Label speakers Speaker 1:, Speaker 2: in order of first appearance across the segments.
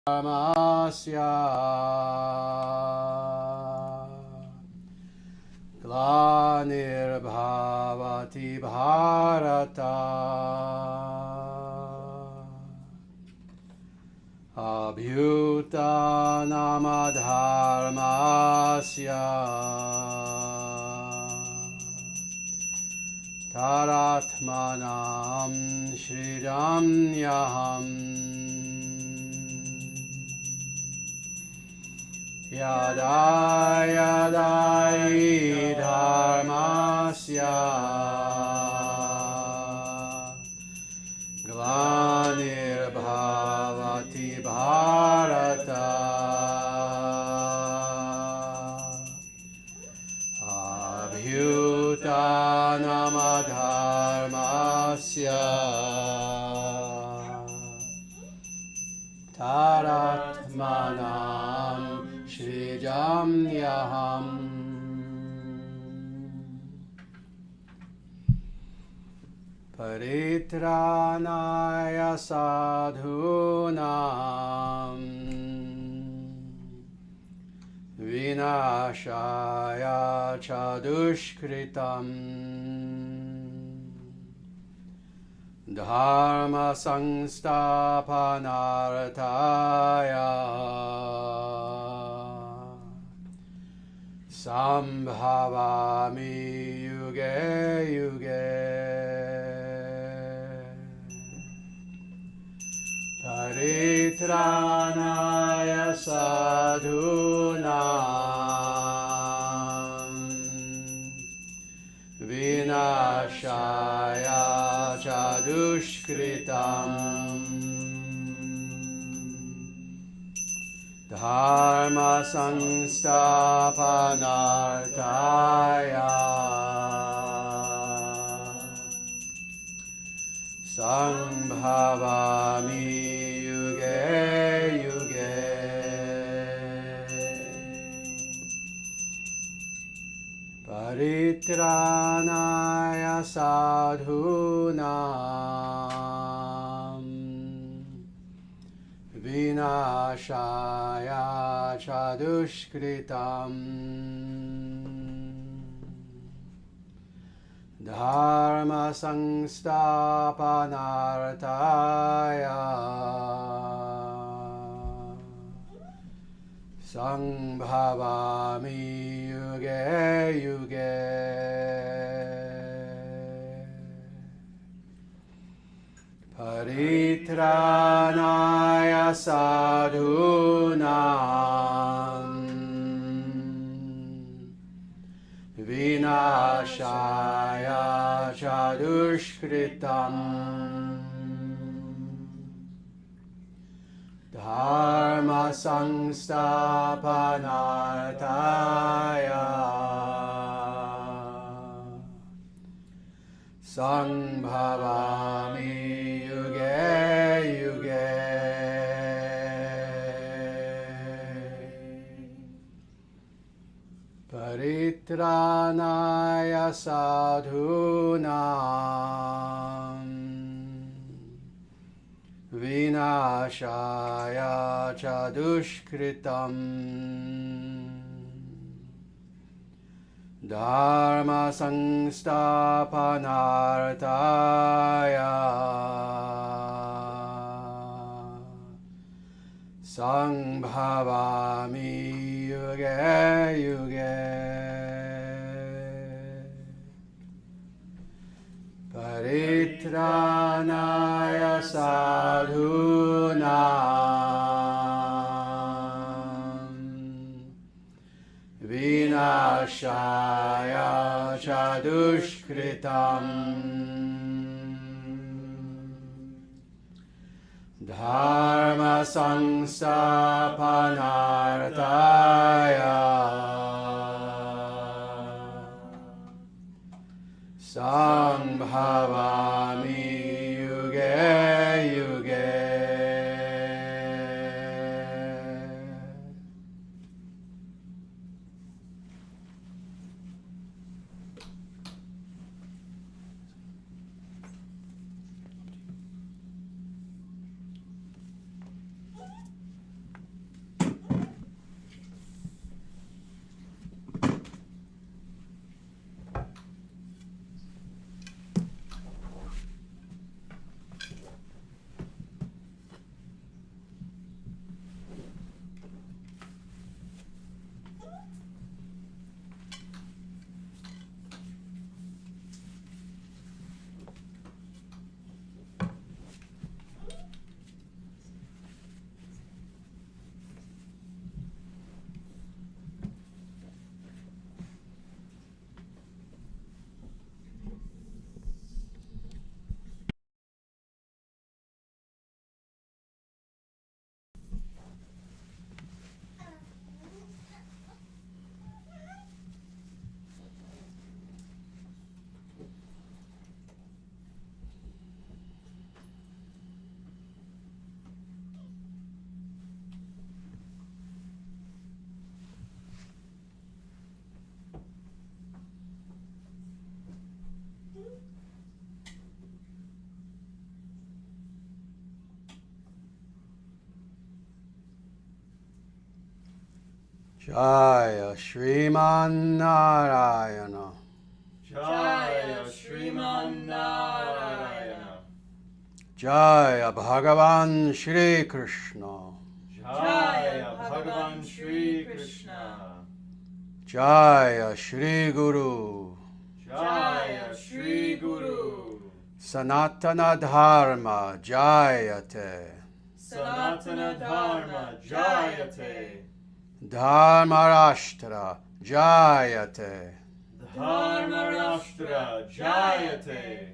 Speaker 1: Dharmasya Glanirbhavati Bharata Abhyutanama Dharmasya Taratmanam Shridamyaham Yada yada hi dharmasya Glanirbhavati Bharata Abhyutanama Dharmasya Taratmanam Shrijamyaham. Paritranaya sadhunam Vinashaya chadushkritam Dharma Sangstapanarthaya Sambhavami Yuge Yuge Paritranaya sadhunam Vinashaya chadushkritam Dharma Sangstapanarthaya Sambhavami Yuge Yuge Paritranaya sadhunam Vinashaya chadushkritam Dharma Sangstapanarthaya Sambhavami Yuge Yuge Paritranaya sadhunam Vinashaya chadushkritam Dharma Sangstapanarthaya Sambhavami Yuge Yuge Paritranaya sadhunam Vinashaya chadushkritam Dharma Sangstapanarthaya Sambhavami Yuge Yuge Paritranaya sadhunam Vinashaya chadushkritam Dharma Sangstapanarthaya Sambhavami Yuge Yuge Jaya Shriman Narayana.
Speaker 2: Jaya Shriman Narayana.
Speaker 1: Jaya Bhagavan Shri Krishna.
Speaker 2: Jaya Bhagavan Shri Krishna.
Speaker 1: Jaya Shri Guru.
Speaker 2: Jaya Shri Guru.
Speaker 1: Sanatana Dharma Jayate.
Speaker 2: Sanatana Dharma Jayate.
Speaker 1: Dharma Rashtra Jayate.
Speaker 2: Dharma Rashtra Jayate.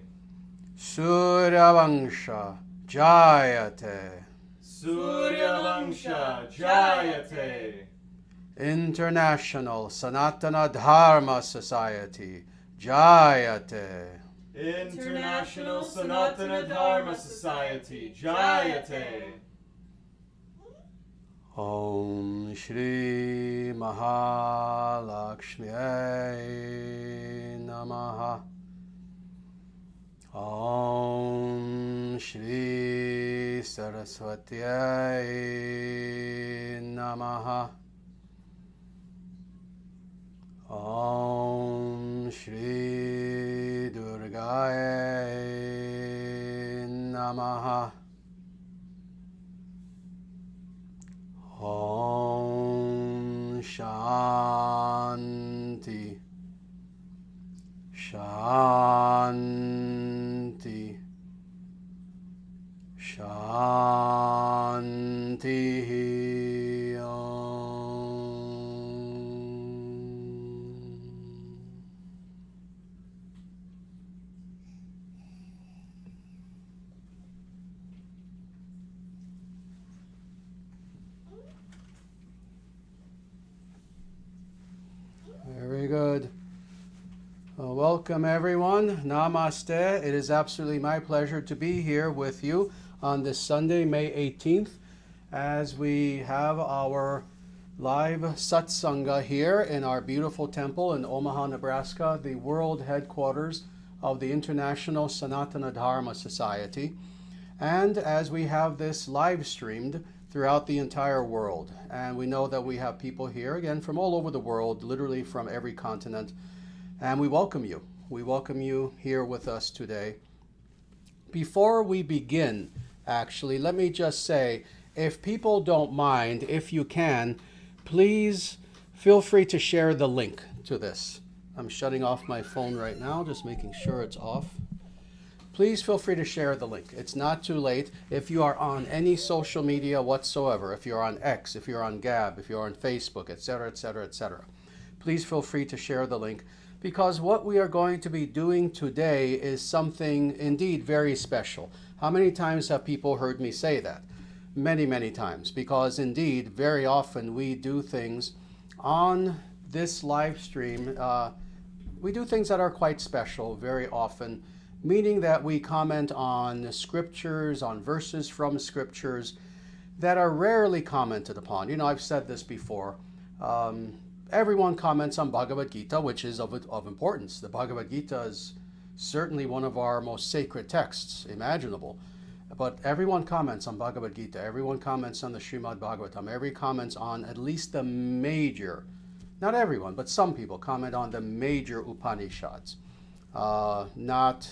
Speaker 1: Surya Vangsha Jayate.
Speaker 2: Surya Vangsha Jayate.
Speaker 1: International Sanatana Dharma Society Jayate.
Speaker 2: International Sanatana Dharma Society Jayate.
Speaker 1: Om Shri Mahalakshmi Namaha. Om Shri Saraswati Namaha. Om Shri Durgaye Namaha. Om Shanti Shanti Shanti Om. Very good. Welcome everyone. Namaste. It is absolutely my pleasure to be here with you on this Sunday, May 18th, as we have our live satsanga here in our beautiful temple in Omaha, Nebraska, the world headquarters of the International Sanatana Dharma Society. And as we have this live streamed throughout the entire world, and we know that we have people here, again, from all over the world, literally from every continent, and we welcome you. We welcome you here with us today. Before we begin, actually, let me just say, if people don't mind, if you can, please feel free to share the link to this. I'm shutting off my phone right now, just making sure it's off. Please feel free to share the link. It's not too late. If you are on any social media whatsoever, if you're on X, if you're on Gab, if you're on Facebook, etc., etc., etc., please feel free to share the link, because what we are going to be doing today is something indeed very special. How many times have people heard me say that? Many, many times, because indeed, very often we do things on this live stream. We do things that are quite special very often, meaning that we comment on scriptures, on verses from scriptures that are rarely commented upon. You know, I've said this before. Everyone comments on Bhagavad Gita, which is of importance. The Bhagavad Gita is certainly one of our most sacred texts imaginable. But everyone comments on Bhagavad Gita. Everyone comments on the Srimad Bhagavatam. Everyone comments on at least the major, not everyone, but some people comment on the major Upanishads. Not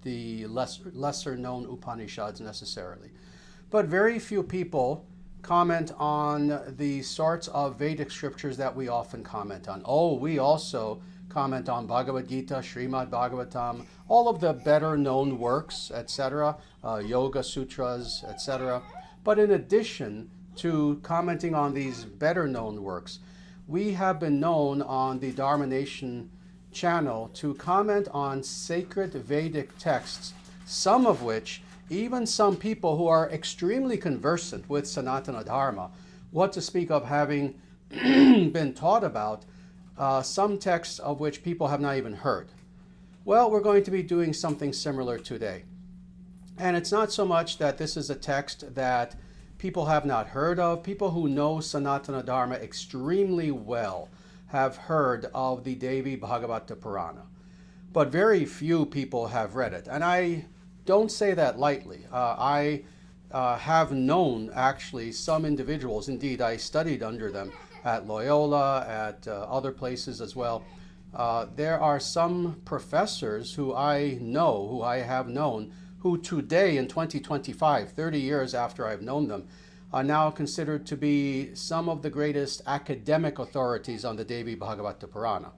Speaker 1: the lesser known Upanishads necessarily. But very few people comment on the sorts of Vedic scriptures that we often comment on. Oh, we also comment on Bhagavad Gita, Srimad Bhagavatam, all of the better known works, etc., Yoga Sutras, etc. But in addition to commenting on these better known works, we have been known on the Dharma Nation channel to comment on sacred Vedic texts, some of which even some people who are extremely conversant with Sanatana Dharma, what to speak of having been taught about, some texts of which people have not even heard. Well, we're going to be doing something similar today. And it's not so much that this is a text that people have not heard of. People who know Sanatana Dharma extremely well have heard of the Devi Bhagavata Purana. But very few people have read it. And I don't say that lightly. I have known actually some individuals, indeed I studied under them at Loyola, at other places as well. There are some professors who I know, who I have known, who today in 2025, 30 years after I've known them, are now considered to be some of the greatest academic authorities on the Devi Bhagavata Purana.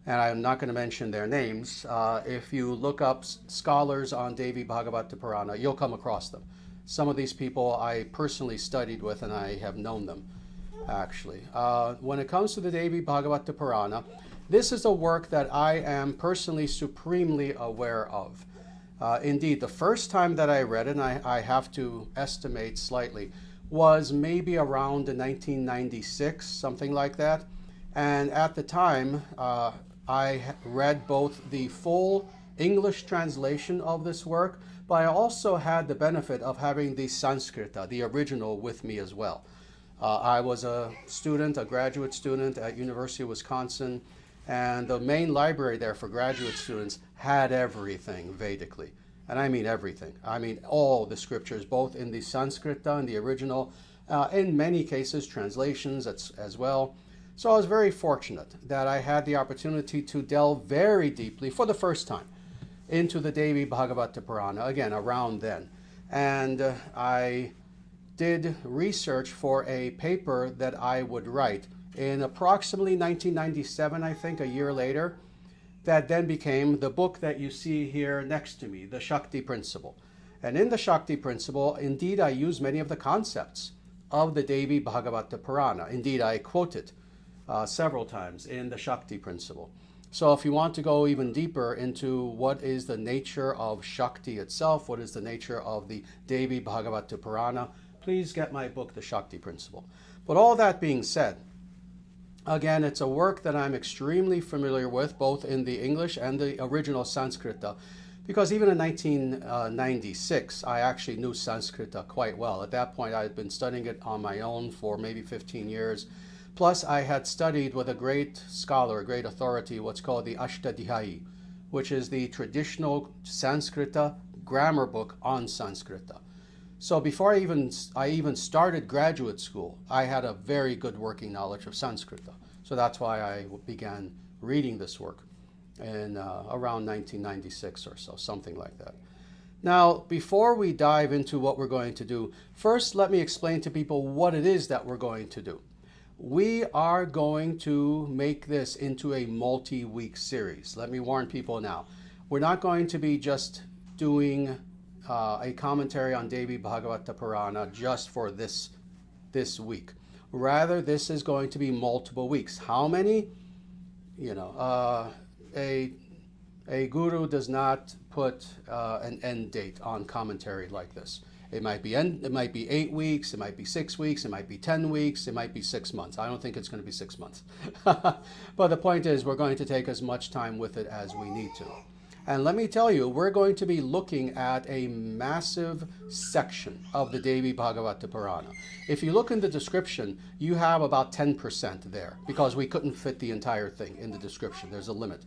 Speaker 1: And I'm not going to mention their names. If you look up scholars on Devi Bhagavata Purana, you'll come across them. Some of these people I personally studied with and I have known them, actually. When it comes to the Devi Bhagavata Purana, this is a work that I am personally supremely aware of. Indeed, the first time that I read it, and I have to estimate slightly, was maybe around 1996, something like that. And at the time, I read both the full English translation of this work, but I also had the benefit of having the Sanskrita, the original, with me as well. I was a student, a graduate student at University of Wisconsin, and the main library there for graduate students had everything Vedically. And I mean everything. I mean all the scriptures, both in the Sanskrita and the original, in many cases translations as well. So I was very fortunate that I had the opportunity to delve very deeply for the first time into the Devi Bhagavata Purana, again, around then. And I did research for a paper that I would write in approximately 1997, I think, a year later, that then became the book that you see here next to me, the Shakti Principle. And in the Shakti Principle, indeed, I use many of the concepts of the Devi Bhagavata Purana. Indeed, I quote it several times in the Shakti Principle. So if you want to go even deeper into what is the nature of Shakti itself, what is the nature of the Devi Bhagavata Purana, please get my book, The Shakti Principle. But all that being said, again, it's a work that I'm extremely familiar with, both in the English and the original Sanskrita, because even in 1996, I actually knew Sanskrita quite well. At that point, I had been studying it on my own for maybe 15 years. Plus, I had studied with a great scholar, a great authority, what's called the Ashtadhyayi, which is the traditional Sanskrita grammar book on Sanskrita. So before I even started graduate school, I had a very good working knowledge of Sanskrita. So that's why I began reading this work in around 1996 or so, something like that. Now, before we dive into what we're going to do, first let me explain to people what it is that we're going to do. We are going to make this into a multi-week series. Let me warn people now. We're not going to be just doing a commentary on Devi Bhagavata Purana just for this week. Rather, this is going to be multiple weeks. How many? You know, a guru does not put an end date on commentary like this. It might be 8 weeks, it might be 6 weeks, it might be 10 weeks, it might be 6 months. I don't think it's going to be 6 months. But the point is, we're going to take as much time with it as we need to. And let me tell you, we're going to be looking at a massive section of the Devi Bhagavata Purana. If you look in the description, you have about 10% there, because we couldn't fit the entire thing in the description. There's a limit.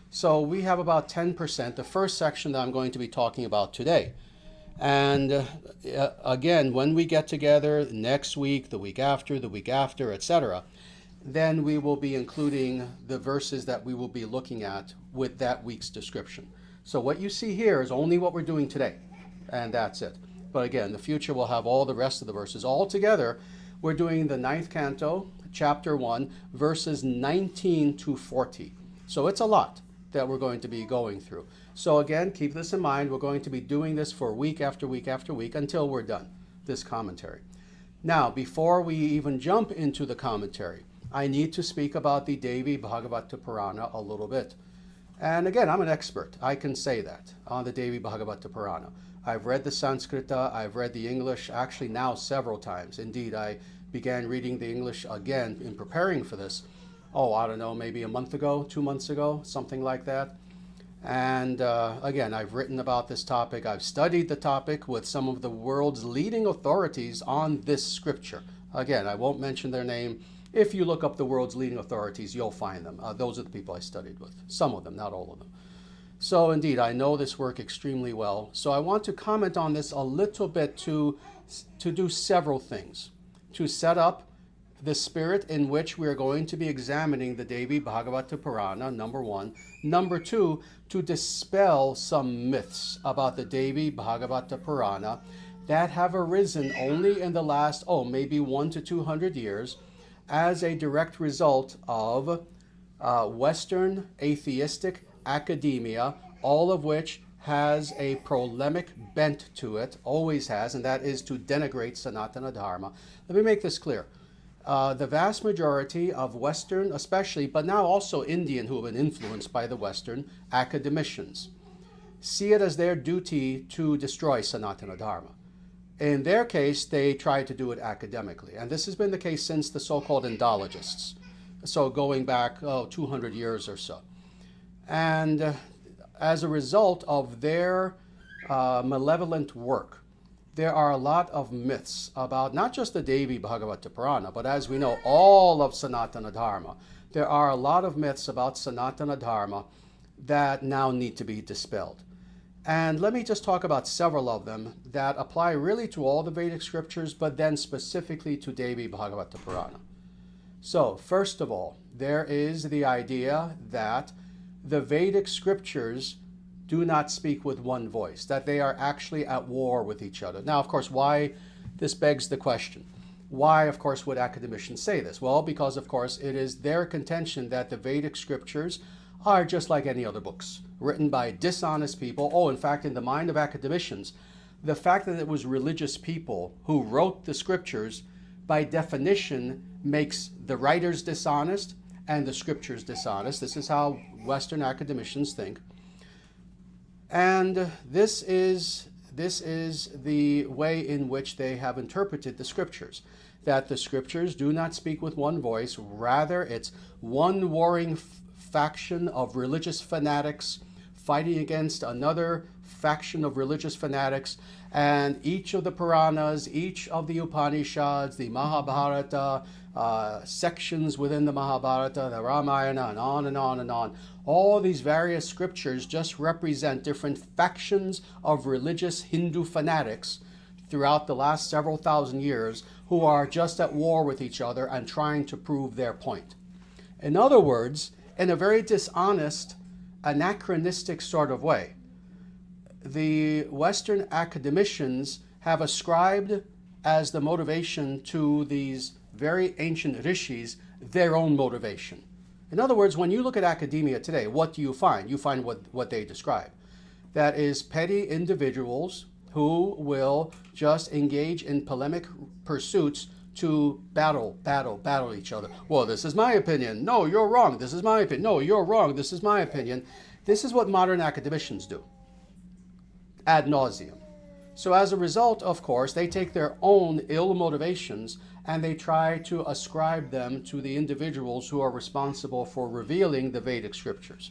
Speaker 1: So we have about 10%, the first section that I'm going to be talking about today. And again, when we get together next week, the week after, etc., then we will be including the verses that we will be looking at with that week's description. So what you see here is only what we're doing today, and that's it. But again, the future will have all the rest of the verses. All together, we're doing the 9th canto, chapter 1, verses 19 to 40. So it's a lot that we're going to be going through. So again, keep this in mind. We're going to be doing this for week after week after week until we're done this commentary. Now, before we even jump into the commentary, I need to speak about the Devi Bhagavata Purana a little bit. And again, I'm an expert. I can say that on the Devi Bhagavata Purana. I've read the Sanskrita, I've read the English, actually now several times. Indeed, I began reading the English again in preparing for this. I don't know, maybe a month ago, 2 months ago, something like that. And again, I've written about this topic. I've studied the topic with some of the world's leading authorities on this scripture. Again, I won't mention their name. If you look up the world's leading authorities, you'll find them. Those are the people I studied with. Some of them, not all of them. So indeed, I know this work extremely well. So I want to comment on this a little bit to do several things. To set up the spirit in which we are going to be examining the Devi Bhagavata Purana, number one. Number two, to dispel some myths about the Devi Bhagavata Purana that have arisen only in the last, maybe 100 to 200 years as a direct result of Western atheistic academia, all of which has a polemic bent to it, always has, and that is to denigrate Sanatana Dharma. Let me make this clear. The vast majority of Western, especially, but now also Indian, who have been influenced by the Western academicians, see it as their duty to destroy Sanatana Dharma. In their case, they try to do it academically, and this has been the case since the so-called Indologists, so going back 200 years or so. And as a result of their malevolent work, there are a lot of myths about not just the Devi Bhagavata Purana, but as we know, all of Sanatana Dharma. There are a lot of myths about Sanatana Dharma that now need to be dispelled. And let me just talk about several of them that apply really to all the Vedic scriptures, but then specifically to Devi Bhagavata Purana. So, first of all, there is the idea that the Vedic scriptures do not speak with one voice, that they are actually at war with each other. Now, of course, why this begs the question. Why, of course, would academicians say this? Well, because, of course, it is their contention that the Vedic scriptures are just like any other books, written by dishonest people. In fact, in the mind of academicians, the fact that it was religious people who wrote the scriptures, by definition, makes the writers dishonest and the scriptures dishonest. This is how Western academicians think. And this is the way in which they have interpreted the scriptures, that the scriptures do not speak with one voice, rather it's one warring faction of religious fanatics fighting against another faction of religious fanatics, and each of the Puranas, each of the Upanishads, the Mahabharata, sections within the Mahabharata, the Ramayana, and on and on and on. All these various scriptures just represent different factions of religious Hindu fanatics throughout the last several thousand years who are just at war with each other and trying to prove their point. In other words, in a very dishonest, anachronistic sort of way, the Western academicians have ascribed as the motivation to these very ancient rishis their own motivation. In other words, when you look at academia today, what do you find? You find what they describe. That is petty individuals who will just engage in polemic pursuits to battle each other. Well, this is my opinion. No, you're wrong. This is my opinion. No, you're wrong. This is my opinion. This is what modern academicians do, ad nauseum. So as a result, of course, they take their own ill motivations and they try to ascribe them to the individuals who are responsible for revealing the Vedic scriptures.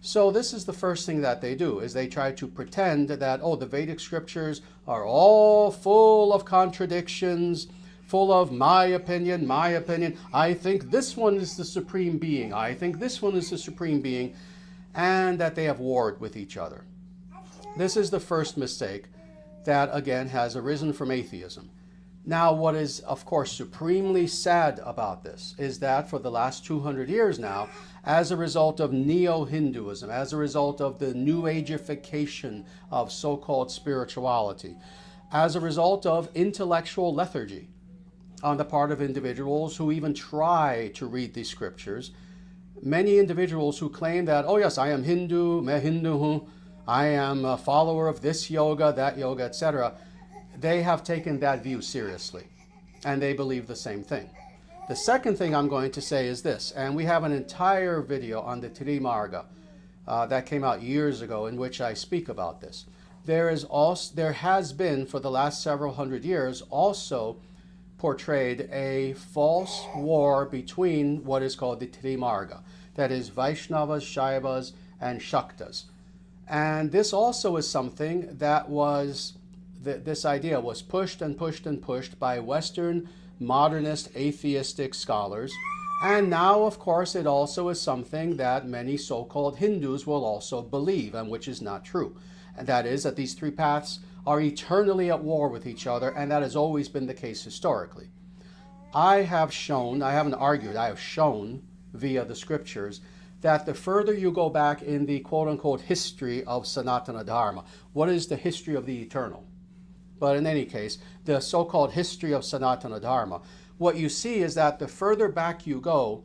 Speaker 1: So this is the first thing that they do, is they try to pretend that, the Vedic scriptures are all full of contradictions, full of my opinion, I think this one is the supreme being, I think this one is the supreme being, and that they have warred with each other. This is the first mistake that, again, has arisen from atheism. Now, what is, of course, supremely sad about this is that for the last 200 years now, as a result of neo-Hinduism, as a result of the New Ageification of so-called spirituality, as a result of intellectual lethargy on the part of individuals who even try to read these scriptures, many individuals who claim that, yes, I am Hindu, मैं हिंदू हूँ, I am a follower of this yoga, that yoga, etc., they have taken that view seriously, and they believe the same thing. The second thing I'm going to say is this, and we have an entire video on the Trimarga that came out years ago in which I speak about this. There has been, for the last several hundred years, also portrayed a false war between what is called the Trimarga, that is Vaishnavas, Shaivas, and Shaktas. And this also is something that this idea was pushed and pushed and pushed by Western modernist atheistic scholars. And now, of course, it also is something that many so-called Hindus will also believe, and which is not true. And that is that these three paths are eternally at war with each other, and that has always been the case historically. I have shown, I haven't argued, I have shown via the scriptures that the further you go back in the quote-unquote history of Sanatana Dharma, what is the history of the eternal? But in any case, the so-called history of Sanatana Dharma, what you see is that the further back you go,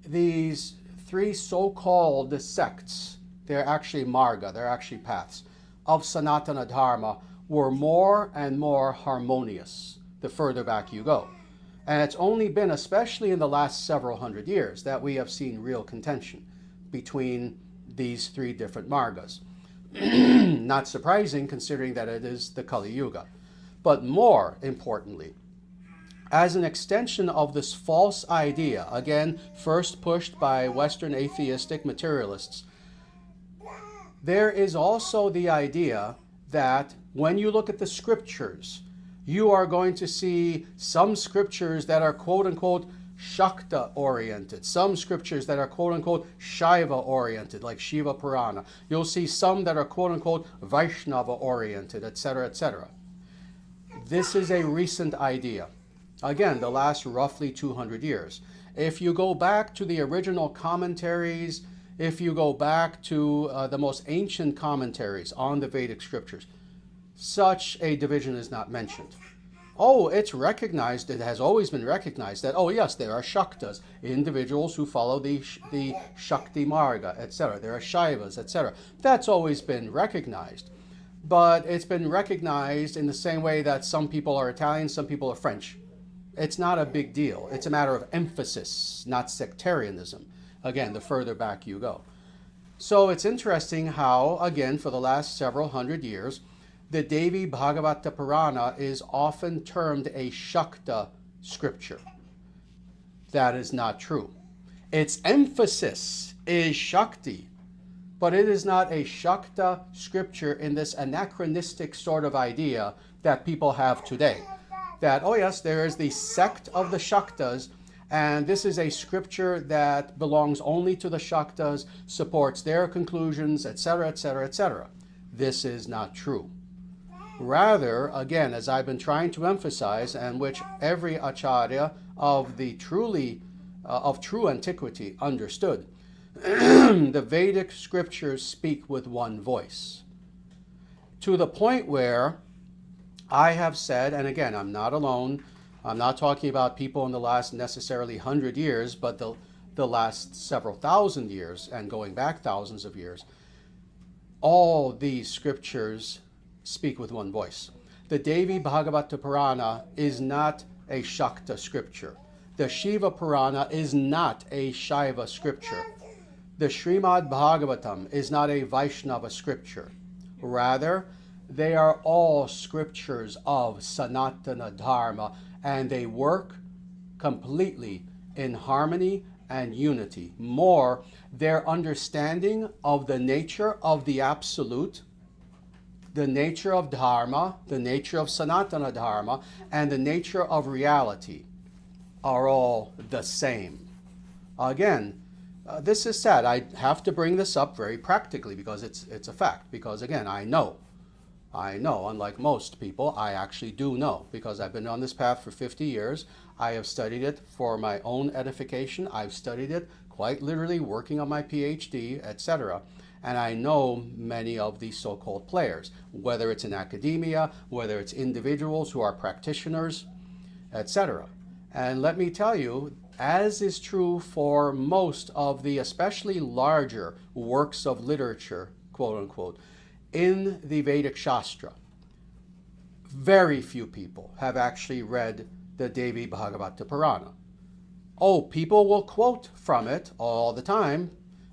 Speaker 1: these three so-called sects, they're actually marga, they're actually paths, of Sanatana Dharma were more and more harmonious the further back you go. And it's only been, especially in the last several hundred years, that we have seen real contention between these three different margas. Not surprising, considering that it is the Kali Yuga. But more importantly, as an extension of this false idea, again, first pushed by Western atheistic materialists, there is also the idea that when you look at the scriptures, you are going to see some scriptures that are quote-unquote Shakta oriented, some scriptures that are quote-unquote Shaiva oriented, like Shiva Purana. You'll see some that are quote-unquote Vaishnava oriented, etc., etc. This is a recent idea. Again, the last roughly 200 years. If you go back to the original commentaries, if you go back to the most ancient commentaries on the Vedic scriptures, such a division is not mentioned. Oh, it's recognized, it has always been recognized that, oh yes, there are Shaktas, individuals who follow the Shakti Marga, etc. There are Shaivas, etc. That's always been recognized. But it's been recognized in the same way that some people are Italian, some people are French. It's not a big deal. It's a matter of emphasis, not sectarianism. Again, the further back you go. So it's interesting how, again, for the last several hundred years, the Devi Bhagavata Purana is often termed a Shakta scripture. That is not true. Its emphasis is Shakti, but it is not a Shakta scripture in this anachronistic sort of idea that people have today. That, oh yes, there is the sect of the Shaktas, and this is a scripture that belongs only to the Shaktas, supports their conclusions, etc., etc., etc. This is not true. Rather, again, as I've been trying to emphasize, and which every Acharya of the true antiquity understood, the Vedic scriptures speak with one voice. To the point where I have said, and again, I'm not alone, I'm not talking about people in the last necessarily 100 years, but the last several thousand years, and going back thousands of years, all these scriptures speak with one voice. The Devi Bhagavata Purana is not a Shakta scripture. The Shiva Purana is not a Shaiva scripture. The Srimad Bhagavatam is not a Vaishnava scripture. Rather, they are all scriptures of Sanatana Dharma, and they work completely in harmony and unity. More, their understanding of the nature of the Absolute, the nature of Dharma, the nature of Sanatana Dharma, and the nature of reality are all the same. Again, this is sad. I have to bring this up very practically because it's a fact. Because again, I know, unlike most people, I actually do know, because I've been on this path for 50 years. I have studied it for my own edification. I've studied it quite literally, working on my PhD, etc. And I know many of these so-called players, whether it's in academia, whether it's individuals who are practitioners, etc. And let me tell you, as is true for most of the especially larger works of literature, quote unquote, in the Vedic Shastra, very few people have actually read the Devi Bhagavata Purana. Oh, people will quote from it all the time,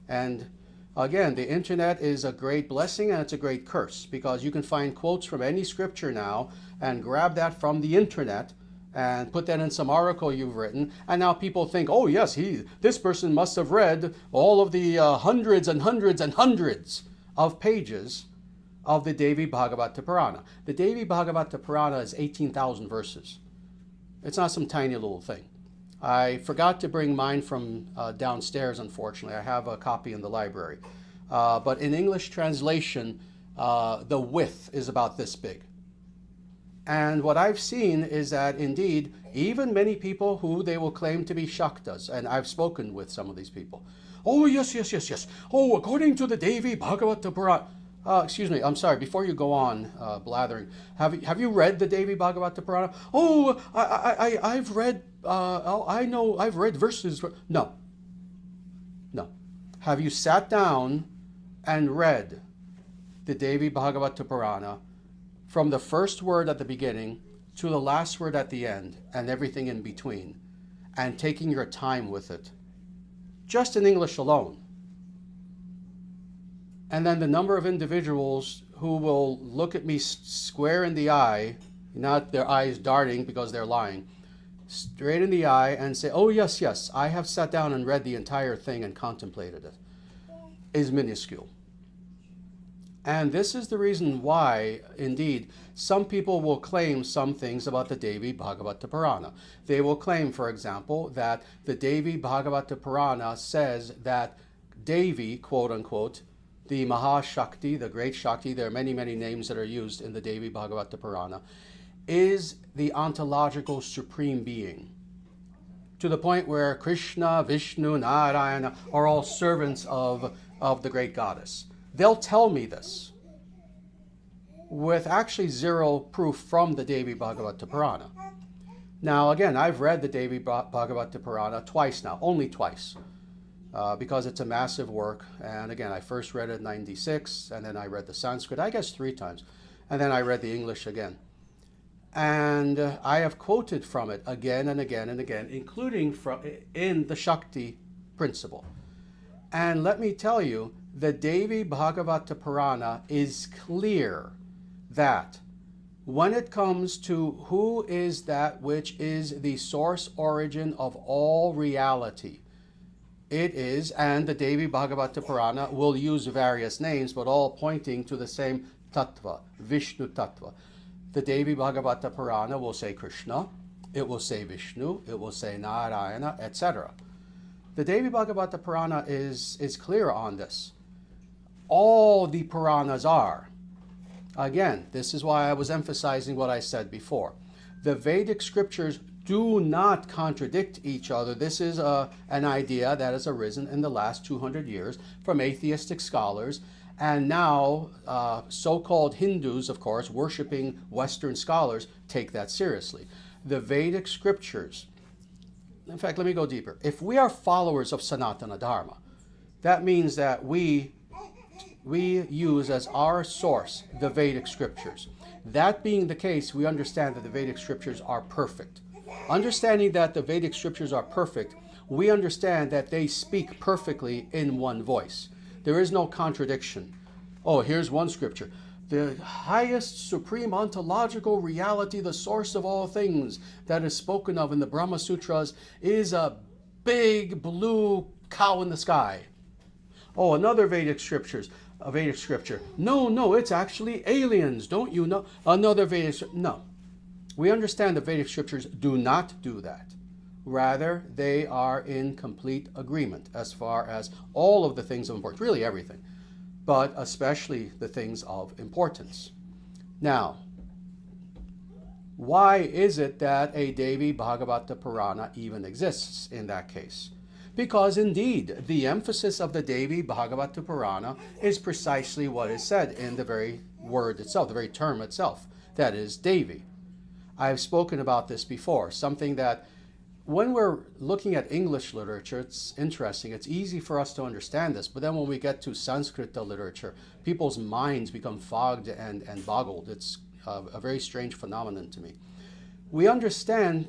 Speaker 1: and again, the internet is a great blessing and it's a great curse, because you can find quotes from any scripture now and grab that from the internet and put that in some article you've written, and now people think, oh yes, this person must have read all of the hundreds and hundreds and hundreds of pages of the Devi Bhagavata Purana. The Devi Bhagavata Purana is 18,000 verses. It's not some tiny little thing. I forgot to bring mine from downstairs, unfortunately. I have a copy in the library. But in English translation, the width is about this big. And what I've seen is that indeed, even many people who they will claim to be Shaktas, and I've spoken with some of these people. Oh, yes, yes, yes, yes. Oh, according to the Devi Bhagavata Purana. Excuse me, I'm sorry, before you go on blathering, have you read the Devi Bhagavata Purana? Oh, I've read, I know, I've read verses. No, no. Have you sat down and read the Devi Bhagavata Purana from the first word at the beginning to the last word at the end and everything in between, and taking your time with it, just in English alone? And then the number of individuals who will look at me square in the eye, not their eyes darting because they're lying, straight in the eye and say, oh yes, yes, I have sat down and read the entire thing and contemplated it, is minuscule. And this is the reason why, indeed, some people will claim some things about the Devi Bhagavata Purana. They will claim, for example, that the Devi Bhagavata Purana says that Devi, quote unquote, the Maha-Shakti, the great Shakti, there are many, many names that are used in the Devi Bhagavata Purana, is the ontological supreme being. To the point where Krishna, Vishnu, Narayana are all servants of the great goddess. They'll tell me this with actually zero proof from the Devi Bhagavata Purana. Now, again, I've read the Devi Bhagavata Purana twice now, only twice, because it's a massive work. And again, I first read it in 96, and then I read the Sanskrit, I guess 3 times, and then I read the English again. And I have quoted from it again and again and again, including in the Shakti principle. And let me tell you, the Devi Bhagavata Purana is clear that when it comes to who is that which is the source origin of all reality, it is, and the Devi Bhagavata Purana will use various names, but all pointing to the same tattva, Vishnu tattva. The Devi Bhagavata Purana will say Krishna, it will say Vishnu, it will say Narayana, etc. The Devi Bhagavata Purana is clear on this. All the Puranas are. Again, this is why I was emphasizing what I said before. The Vedic scriptures do not contradict each other. This is an idea that has arisen in the last 200 years from atheistic scholars, and now so-called Hindus, of course, worshiping Western scholars, take that seriously. The Vedic scriptures, in fact, let me go deeper. If we are followers of Sanatana Dharma, that means that we use as our source the Vedic scriptures. That being the case, we understand that the Vedic scriptures are perfect. Understanding that the Vedic scriptures are perfect, we understand that they speak perfectly in one voice. There is no contradiction. Oh, here's one scripture. The highest supreme ontological reality, the source of all things that is spoken of in the Brahma Sutras, is a big blue cow in the sky. Oh, another Vedic scripture. No, it's actually aliens. Don't you know? Another Vedic scripture. No. We understand the Vedic scriptures do not do that. Rather, they are in complete agreement as far as all of the things of importance, really everything, but especially the things of importance. Now, why is it that a Devi Bhagavata Purana even exists in that case? Because indeed, the emphasis of the Devi Bhagavata Purana is precisely what is said in the very word itself, the very term itself, that is Devi. I've spoken about this before, something that when we're looking at English literature, it's interesting. It's easy for us to understand this, but then when we get to Sanskrit literature, people's minds become fogged and boggled. It's a very strange phenomenon to me. We understand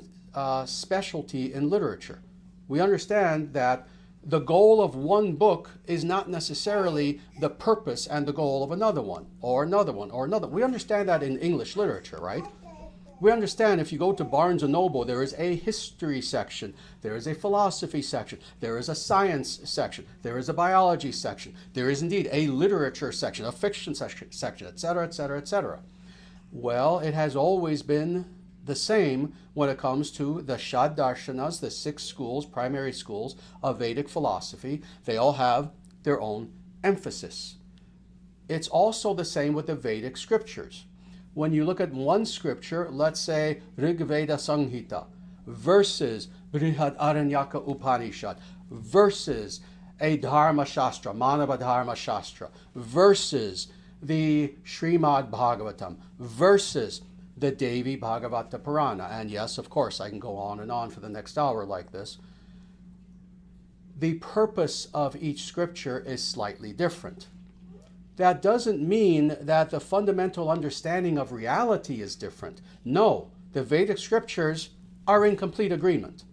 Speaker 1: specialty in literature. We understand that the goal of one book is not necessarily the purpose and the goal of another one, or another one, or another. We understand that in English literature, right? We understand if you go to Barnes & Noble, there is a history section, there is a philosophy section, there is a science section, there is a biology section, there is indeed a literature section, a fiction section, etc., etc., etc. Well, it has always been the same when it comes to the Shadarshanas, the 6 schools, primary schools of Vedic philosophy. They all have their own emphasis. It's also the same with the Vedic scriptures. when you look at one scripture, let's say Rig Veda Samhita versus Brihad Aranyaka Upanishad versus a Dharma Shastra, Manava Dharma Shastra versus the Srimad Bhagavatam versus the Devi Bhagavata Purana. And yes, of course, I can go on and on for the next hour like this. The purpose of each scripture is slightly different. That doesn't mean that the fundamental understanding of reality is different. No, the Vedic scriptures are in complete agreement,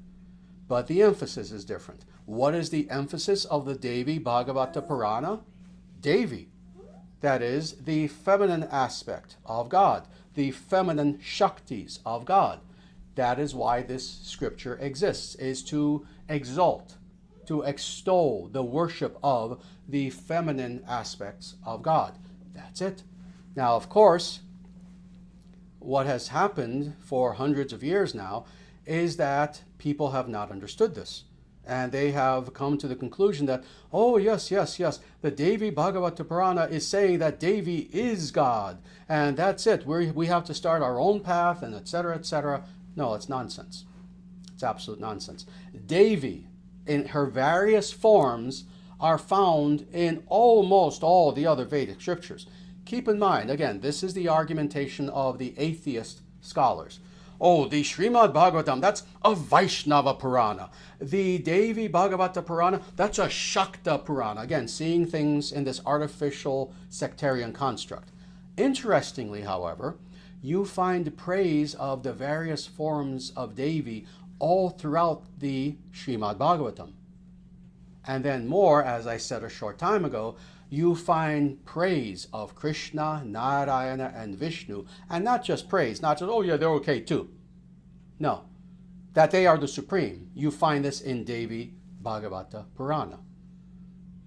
Speaker 1: but the emphasis is different. What is the emphasis of the Devi Bhagavata Purana? Devi. That is the feminine aspect of God, the feminine Shaktis of God. That is why this scripture exists, is to exalt, to extol the worship of the feminine aspects of God. That's it. Now, of course, what has happened for hundreds of years now is that people have not understood this. And they have come to the conclusion that, oh, yes, the Devi Bhagavata Purana is saying that Devi is God. And that's it. We have to start our own path and etc., etc. No, it's nonsense. It's absolute nonsense. Devi, in her various forms, are found in almost all the other Vedic scriptures. Keep in mind, again, this is the argumentation of the atheist scholars. Oh, the Srimad Bhagavatam, that's a Vaishnava Purana. The Devi Bhagavata Purana, that's a Shakta Purana. Again, seeing things in this artificial sectarian construct. Interestingly, however, you find praise of the various forms of Devi all throughout the Srimad Bhagavatam. And then more, as I said a short time ago, you find praise of Krishna, Narayana, and Vishnu. And not just praise, not just, oh yeah, they're okay too. No, that they are the supreme. You find this in Devi Bhagavata Purana.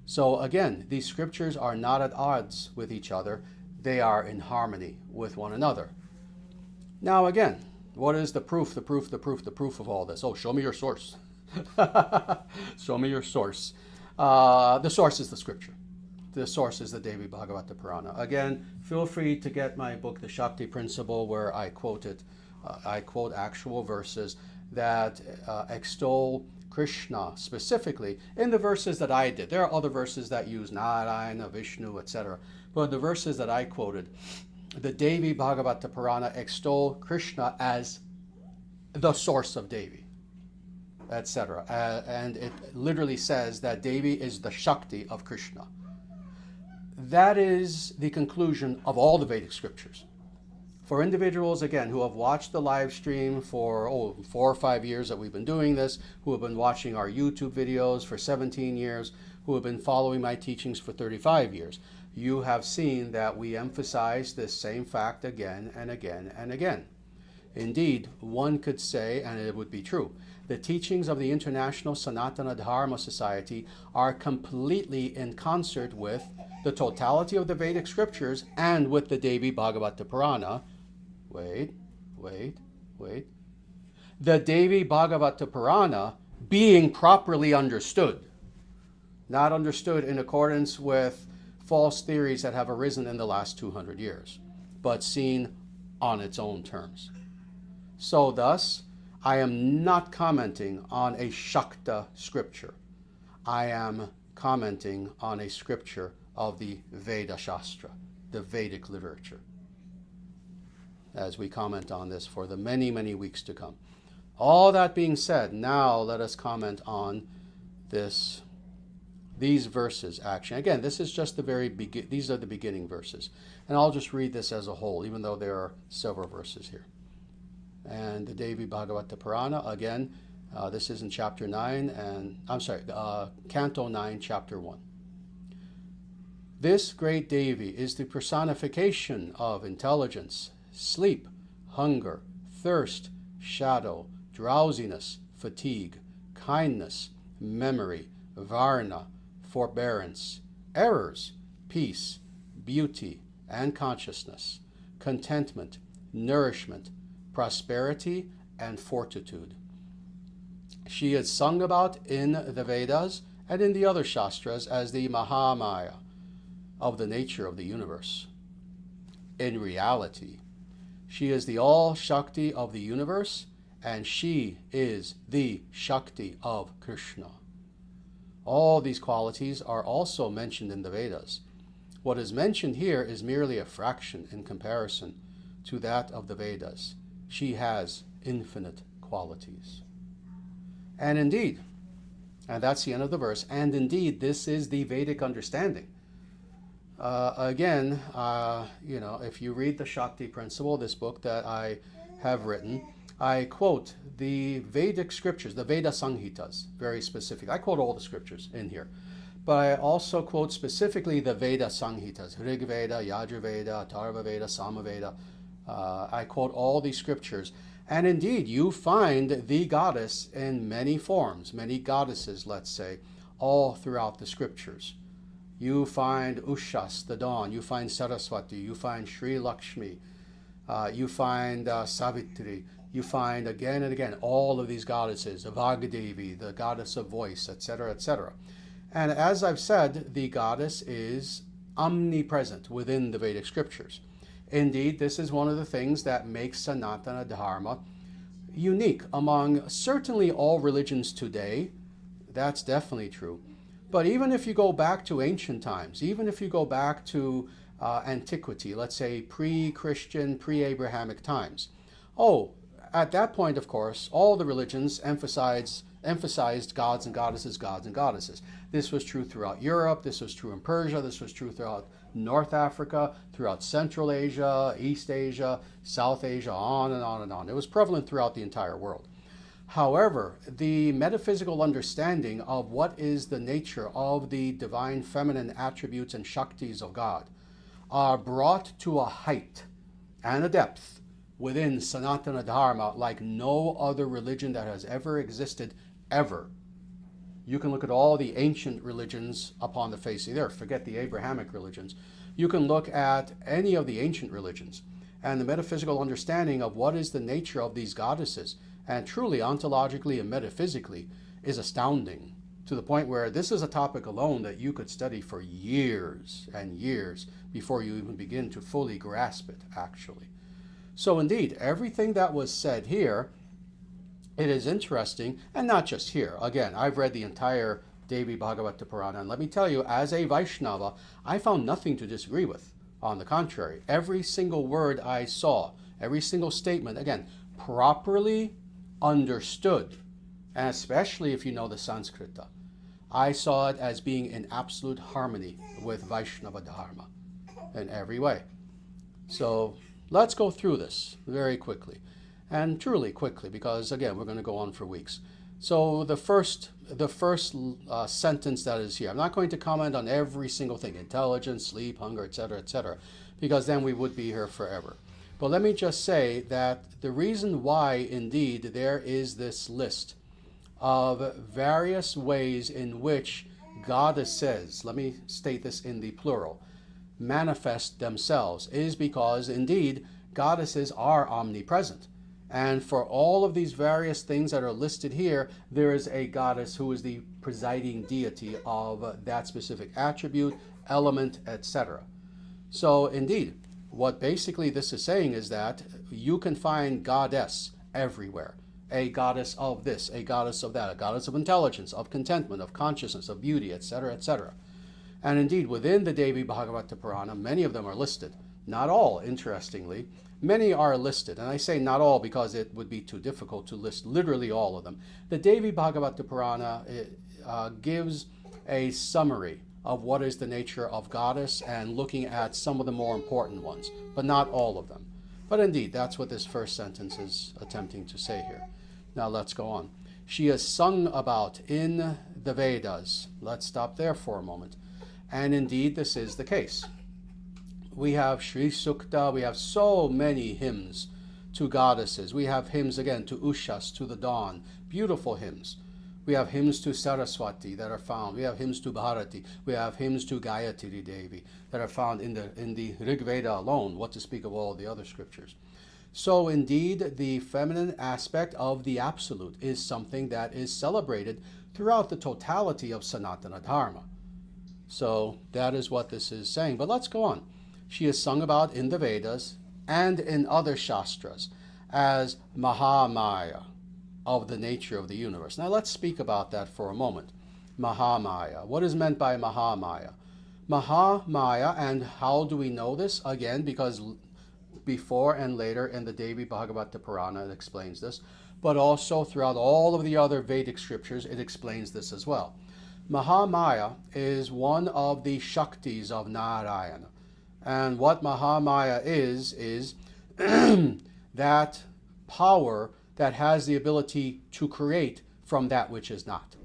Speaker 1: So again, these scriptures are not at odds with each other. They are in harmony with one another. Now again, what is the proof of all this? Oh, show me your source. Show me your source. The source is the scripture. The source is the Devi Bhagavata Purana. Again, feel free to get my book, The Shakti Principle, where I quote it. I quote actual verses that extol Krishna specifically in the verses that I did. There are other verses that use Narayana, Vishnu, etc. But the verses that I quoted, the Devi Bhagavata Purana extol Krishna as the source of Devi, etc. And it literally says that Devi is the Shakti of Krishna. That is the conclusion of all the Vedic scriptures. For individuals, again, who have watched the live stream for 4 or 5 years that we've been doing this, who have been watching our YouTube videos for 17 years, who have been following my teachings for 35 years, you have seen that we emphasize this same fact again and again and again. Indeed, one could say, and it would be true, the teachings of the International Sanatana Dharma Society are completely in concert with the totality of the Vedic scriptures and with the Devi Bhagavata Purana. Wait. The Devi Bhagavata Purana being properly understood, not understood in accordance with false theories that have arisen in the last 200 years, but seen on its own terms. So thus, I am not commenting on a Shakta scripture. I am commenting on a scripture of the Veda Shastra, the Vedic literature, as we comment on this for the many, many weeks to come. All that being said, now let us comment on these verses, actually. Again, this is just these are the beginning verses. And I'll just read this as a whole, even though there are several verses here. And the Devi Bhagavata Purana, again, this is in chapter 9, Canto 9, chapter 1. This great Devi is the personification of intelligence, sleep, hunger, thirst, shadow, drowsiness, fatigue, kindness, memory, varna, forbearance, errors, peace, beauty, and consciousness, contentment, nourishment, prosperity, and fortitude. She is sung about in the Vedas and in the other Shastras as the Mahamaya of the nature of the universe. In reality, She is the all Shakti of the universe, and she is the Shakti of Krishna. All these qualities are also mentioned in the Vedas. What is mentioned here is merely a fraction in comparison to that of the Vedas. She has infinite qualities. And indeed, and that's the end of the verse, and indeed, this is the Vedic understanding. Again, if you read the Shakti Principle, this book that I have written, I quote the Vedic scriptures, the Veda Samhitas, very specific. I quote all the scriptures in here. But I also quote specifically the Veda Samhitas, Rig Veda, Yajur Veda, Atharva Veda, Samaveda. I quote all these scriptures. And indeed, you find the goddess in many forms, many goddesses, let's say, all throughout the scriptures. You find Ushas, the dawn. You find Saraswati. You find Sri Lakshmi. You find Savitri. You find again and again all of these goddesses, Vagadevi, the goddess of voice, etc., etc. And as I've said, the goddess is omnipresent within the Vedic scriptures. Indeed, this is one of the things that makes Sanatana Dharma unique among certainly all religions today. That's definitely true. But even if you go back to ancient times, even if you go back to antiquity, let's say pre-Christian, pre-Abrahamic times, at that point, of course, all the religions emphasized gods and goddesses, gods and goddesses. This was true throughout Europe, this was true in Persia, this was true throughout North Africa, throughout Central Asia, East Asia, South Asia, on and on and on. It was prevalent throughout the entire world. However, the metaphysical understanding of what is the nature of the divine feminine attributes and Shaktis of God are brought to a height and a depth within Sanatana Dharma like no other religion that has ever existed, ever. You can look at all the ancient religions upon the face of the earth. Forget the Abrahamic religions. You can look at any of the ancient religions, and the metaphysical understanding of what is the nature of these goddesses, and truly ontologically and metaphysically, is astounding, to the point where this is a topic alone that you could study for years and years before you even begin to fully grasp it, actually. So indeed, everything that was said here, it is interesting, and not just here. Again, I've read the entire Devi Bhagavata Purana, and let me tell you, as a Vaishnava, I found nothing to disagree with. On the contrary, every single word I saw, every single statement, again, properly understood, and especially if you know the Sanskrita, I saw it as being in absolute harmony with Vaishnava Dharma in every way. So let's go through this very quickly, and truly quickly, because again, we're going to go on for weeks. So the first sentence that is here, I'm not going to comment on every single thing, intelligence, sleep, hunger, etc., because then we would be here forever. But let me just say that the reason why indeed there is this list of various ways in which goddesses, let me state this in the plural, manifest themselves is because indeed goddesses are omnipresent. And for all of these various things that are listed here, there is a goddess who is the presiding deity of that specific attribute, element, etc. So indeed, what basically this is saying is that you can find goddess everywhere. A goddess of this, a goddess of that, a goddess of intelligence, of contentment, of consciousness, of beauty, etc., etc. And indeed, within the Devi Bhagavata Purana, many of them are listed. Not all, interestingly. Many are listed, and I say not all because it would be too difficult to list literally all of them. The Devi Bhagavata Purana gives a summary of what is the nature of goddess and looking at some of the more important ones, but not all of them. But indeed, that's what this first sentence is attempting to say here. Now let's go on. She is sung about in the Vedas. Let's stop there for a moment. And indeed, this is the case. We have Sri Sukta, we have so many hymns to goddesses. We have hymns again to Ushas, to the dawn, beautiful hymns. We have hymns to Saraswati that are found. We have hymns to Bharati. We have hymns to Gayatri Devi that are found in the Rig Veda alone, what to speak of all the other scriptures. So indeed, the feminine aspect of the absolute is something that is celebrated throughout the totality of Sanatana Dharma. So that is what this is saying. But let's go on. She is sung about in the Vedas, and in other Shastras as Mahamaya, of the nature of the universe. Now let's speak about that for a moment. Mahamaya. What is meant by Mahamaya? Mahamaya, and how do we know this? Again, because before and later in the Devi Bhagavata Purana it explains this, but also throughout all of the other Vedic scriptures it explains this as well. Mahamaya is one of the Shaktis of Narayana. And what Mahamaya is that power that has the ability to create from that which is not.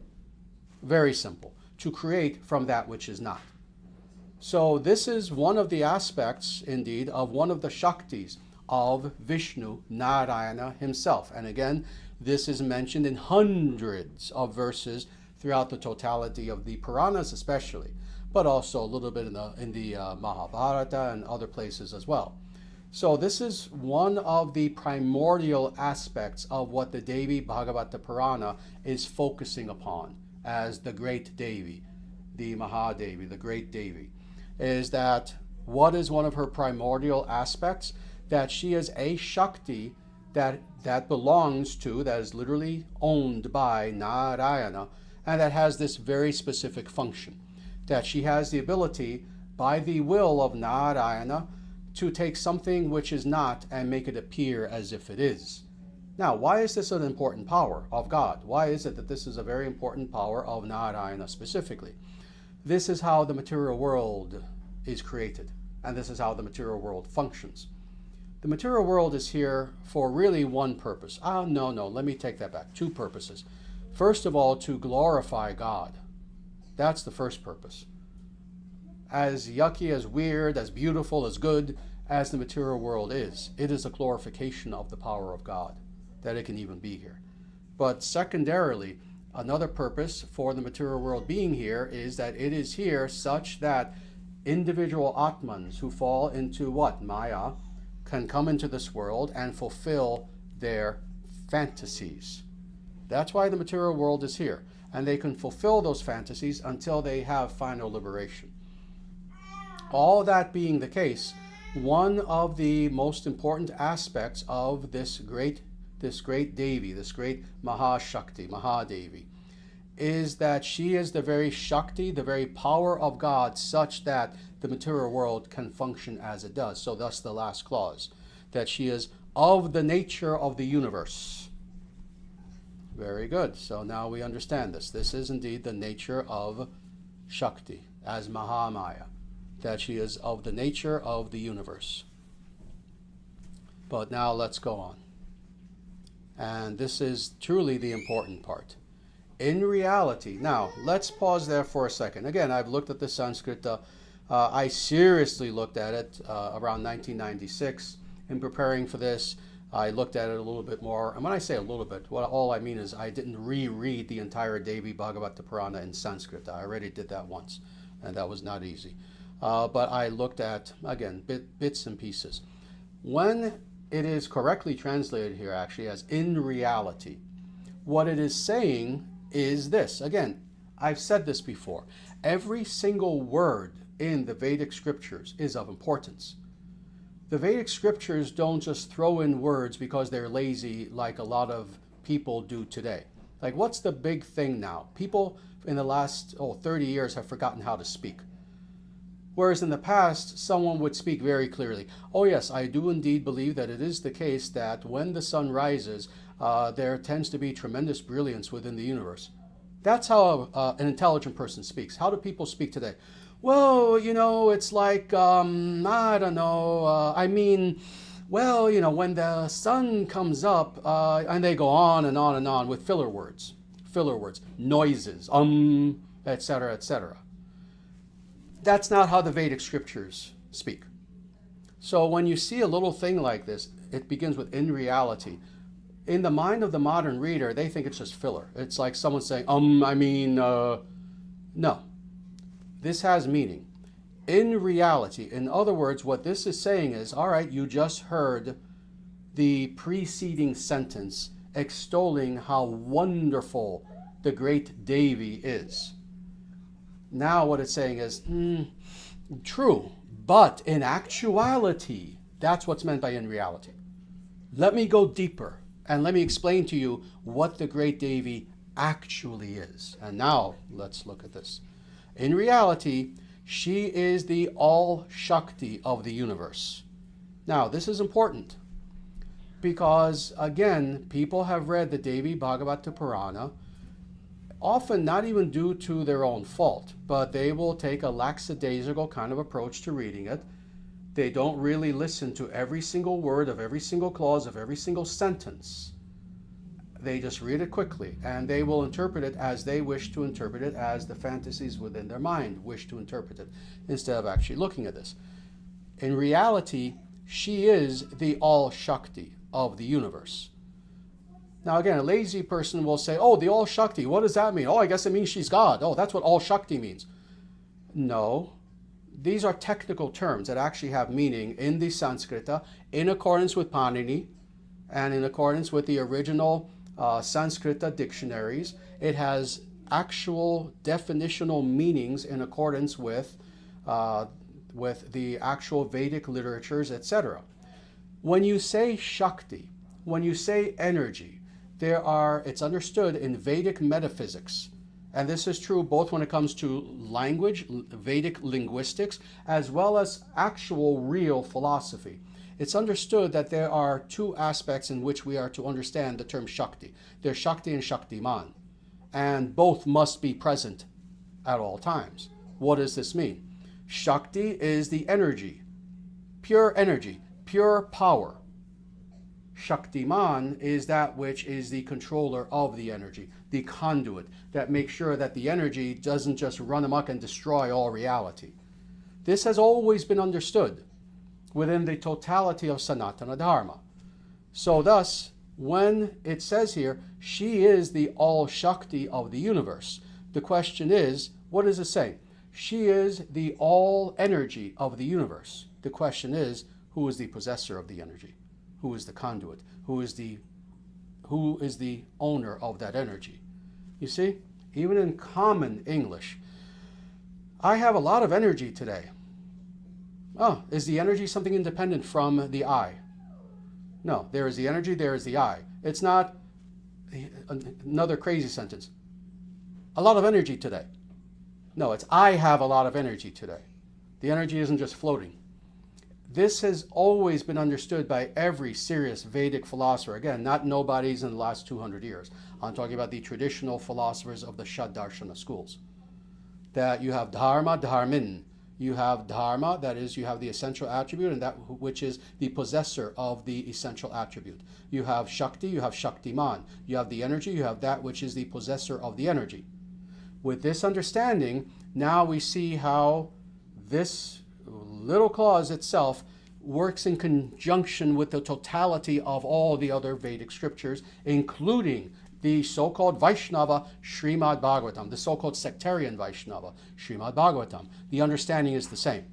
Speaker 1: Very simple. To create from that which is not. So this is one of the aspects, indeed, of one of the Shaktis of Vishnu, Narayana himself. And again, this is mentioned in hundreds of verses throughout the totality of the Puranas especially, but also a little bit in the Mahabharata and other places as well. So this is one of the primordial aspects of what the Devi Bhagavata Purana is focusing upon as the great Devi, the Mahadevi, the great Devi, is that what is one of her primordial aspects? That she is a Shakti that belongs to, that is literally owned by Narayana, and that has this very specific function. That she has the ability, by the will of Narayana, to take something which is not and make it appear as if it is. Now, why is this an important power of God? Why is it that this is a very important power of Narayana specifically? This is how the material world is created, and this is how the material world functions. The material world is here for really one purpose. No, let me take that back. Two purposes. First of all, to glorify God. That's the first purpose. As yucky, as weird, as beautiful, as good as the material world is, it is a glorification of the power of God, that it can even be here. But secondarily, another purpose for the material world being here is that it is here such that individual Atmans who fall into what? Maya, can come into this world and fulfill their fantasies. That's why the material world is here. And they can fulfill those fantasies until they have final liberation. All that being the case, one of the most important aspects of this great Devi, this great Mahashakti, Mahadevi, is that she is the very Shakti, the very power of God, such that the material world can function as it does. So thus the last clause, that she is of the nature of the universe. Very good. So now we understand this. This is indeed the nature of Shakti as Mahamaya, that she is of the nature of the universe. But now let's go on. And this is truly the important part. In reality, now let's pause there for a second. Again, I've looked at the Sanskrit. I seriously looked at it around 1996. In preparing for this, I looked at it a little bit more. And when I say a little bit, all I mean is I didn't reread the entire Devi Bhagavata Purana in Sanskrit. I already did that once, and that was not easy. But I looked at, again, bits and pieces. When it is correctly translated here, actually, as in reality, what it is saying is this. Again, I've said this before. Every single word in the Vedic scriptures is of importance. The Vedic scriptures don't just throw in words because they're lazy like a lot of people do today. Like, what's the big thing now? People in the last 30 years have forgotten how to speak. Whereas in the past, someone would speak very clearly. Oh yes, I do indeed believe that it is the case that when the sun rises, there tends to be tremendous brilliance within the universe. That's how an intelligent person speaks. How do people speak today? Well, it's like, I don't know, when the sun comes up, and they go on and on and on with filler words, noises, etc., etc. That's not how the Vedic scriptures speak. So when you see a little thing like this, it begins with in reality. In the mind of the modern reader, they think it's just filler. It's like someone saying, no. This has meaning. In reality, in other words, what this is saying is, all right, you just heard the preceding sentence extolling how wonderful the great Devi is. Now what it's saying is, true, but in actuality, That's what's meant by in reality. Let me go deeper and let me explain to you what the great Devi actually is. And now let's look at this. In reality, she is the all-Shakti of the universe. Now, this is important because, again, people have read the Devi Bhagavata Purana, often not even due to their own fault, but they will take a lackadaisical kind of approach to reading it. They don't really listen to every single word of every single clause of every single sentence. They just read it quickly, and they will interpret it as they wish to interpret it, as the fantasies within their mind wish to interpret it, instead of actually looking at this. In reality, she is the all-Shakti of the universe. Now again, a lazy person will say, oh, the all-Shakti, what does that mean? Oh, I guess it means she's God. Oh, that's what all-Shakti means. No. These are technical terms that actually have meaning in the Sanskrita, in accordance with Panini, and in accordance with the original Sanskrita dictionaries. It has actual definitional meanings in accordance with the actual Vedic literatures, etc. When you say Shakti, when you say energy, it's understood in Vedic metaphysics, and this is true both when it comes to language, Vedic linguistics, as well as actual real philosophy. It's understood that there are two aspects in which we are to understand the term Shakti. There's Shakti and Shaktiman, and both must be present at all times. What does this mean? Shakti is the energy, pure power. Shaktiman is that which is the controller of the energy, the conduit that makes sure that the energy doesn't just run amok and destroy all reality. This has always been understood within the totality of Sanatana Dharma. So thus, when it says here, she is the all-Shakti of the universe, the question is, what does it say? She is the all-energy of the universe. The question is, who is the possessor of the energy? Who is the conduit? Who is the owner of that energy? You see, even in common English, I have a lot of energy today. Oh, is the energy something independent from the I? No, there is the energy, there is the I. It's not another crazy sentence. A lot of energy today. No, it's I have a lot of energy today. The energy isn't just floating. This has always been understood by every serious Vedic philosopher. Again, not nobodies in the last 200 years. I'm talking about the traditional philosophers of the Shad-darshana schools. That you have Dharma, Dharmin. You have Dharma, that is, you have the essential attribute, and that which is the possessor of the essential attribute. You have Shakti, you have Shaktiman. You have the energy, you have that which is the possessor of the energy. With this understanding, now we see how this little clause itself works in conjunction with the totality of all the other Vedic scriptures, including the so-called Vaishnava Srimad Bhagavatam, the so-called sectarian Vaishnava Srimad Bhagavatam. The understanding is the same,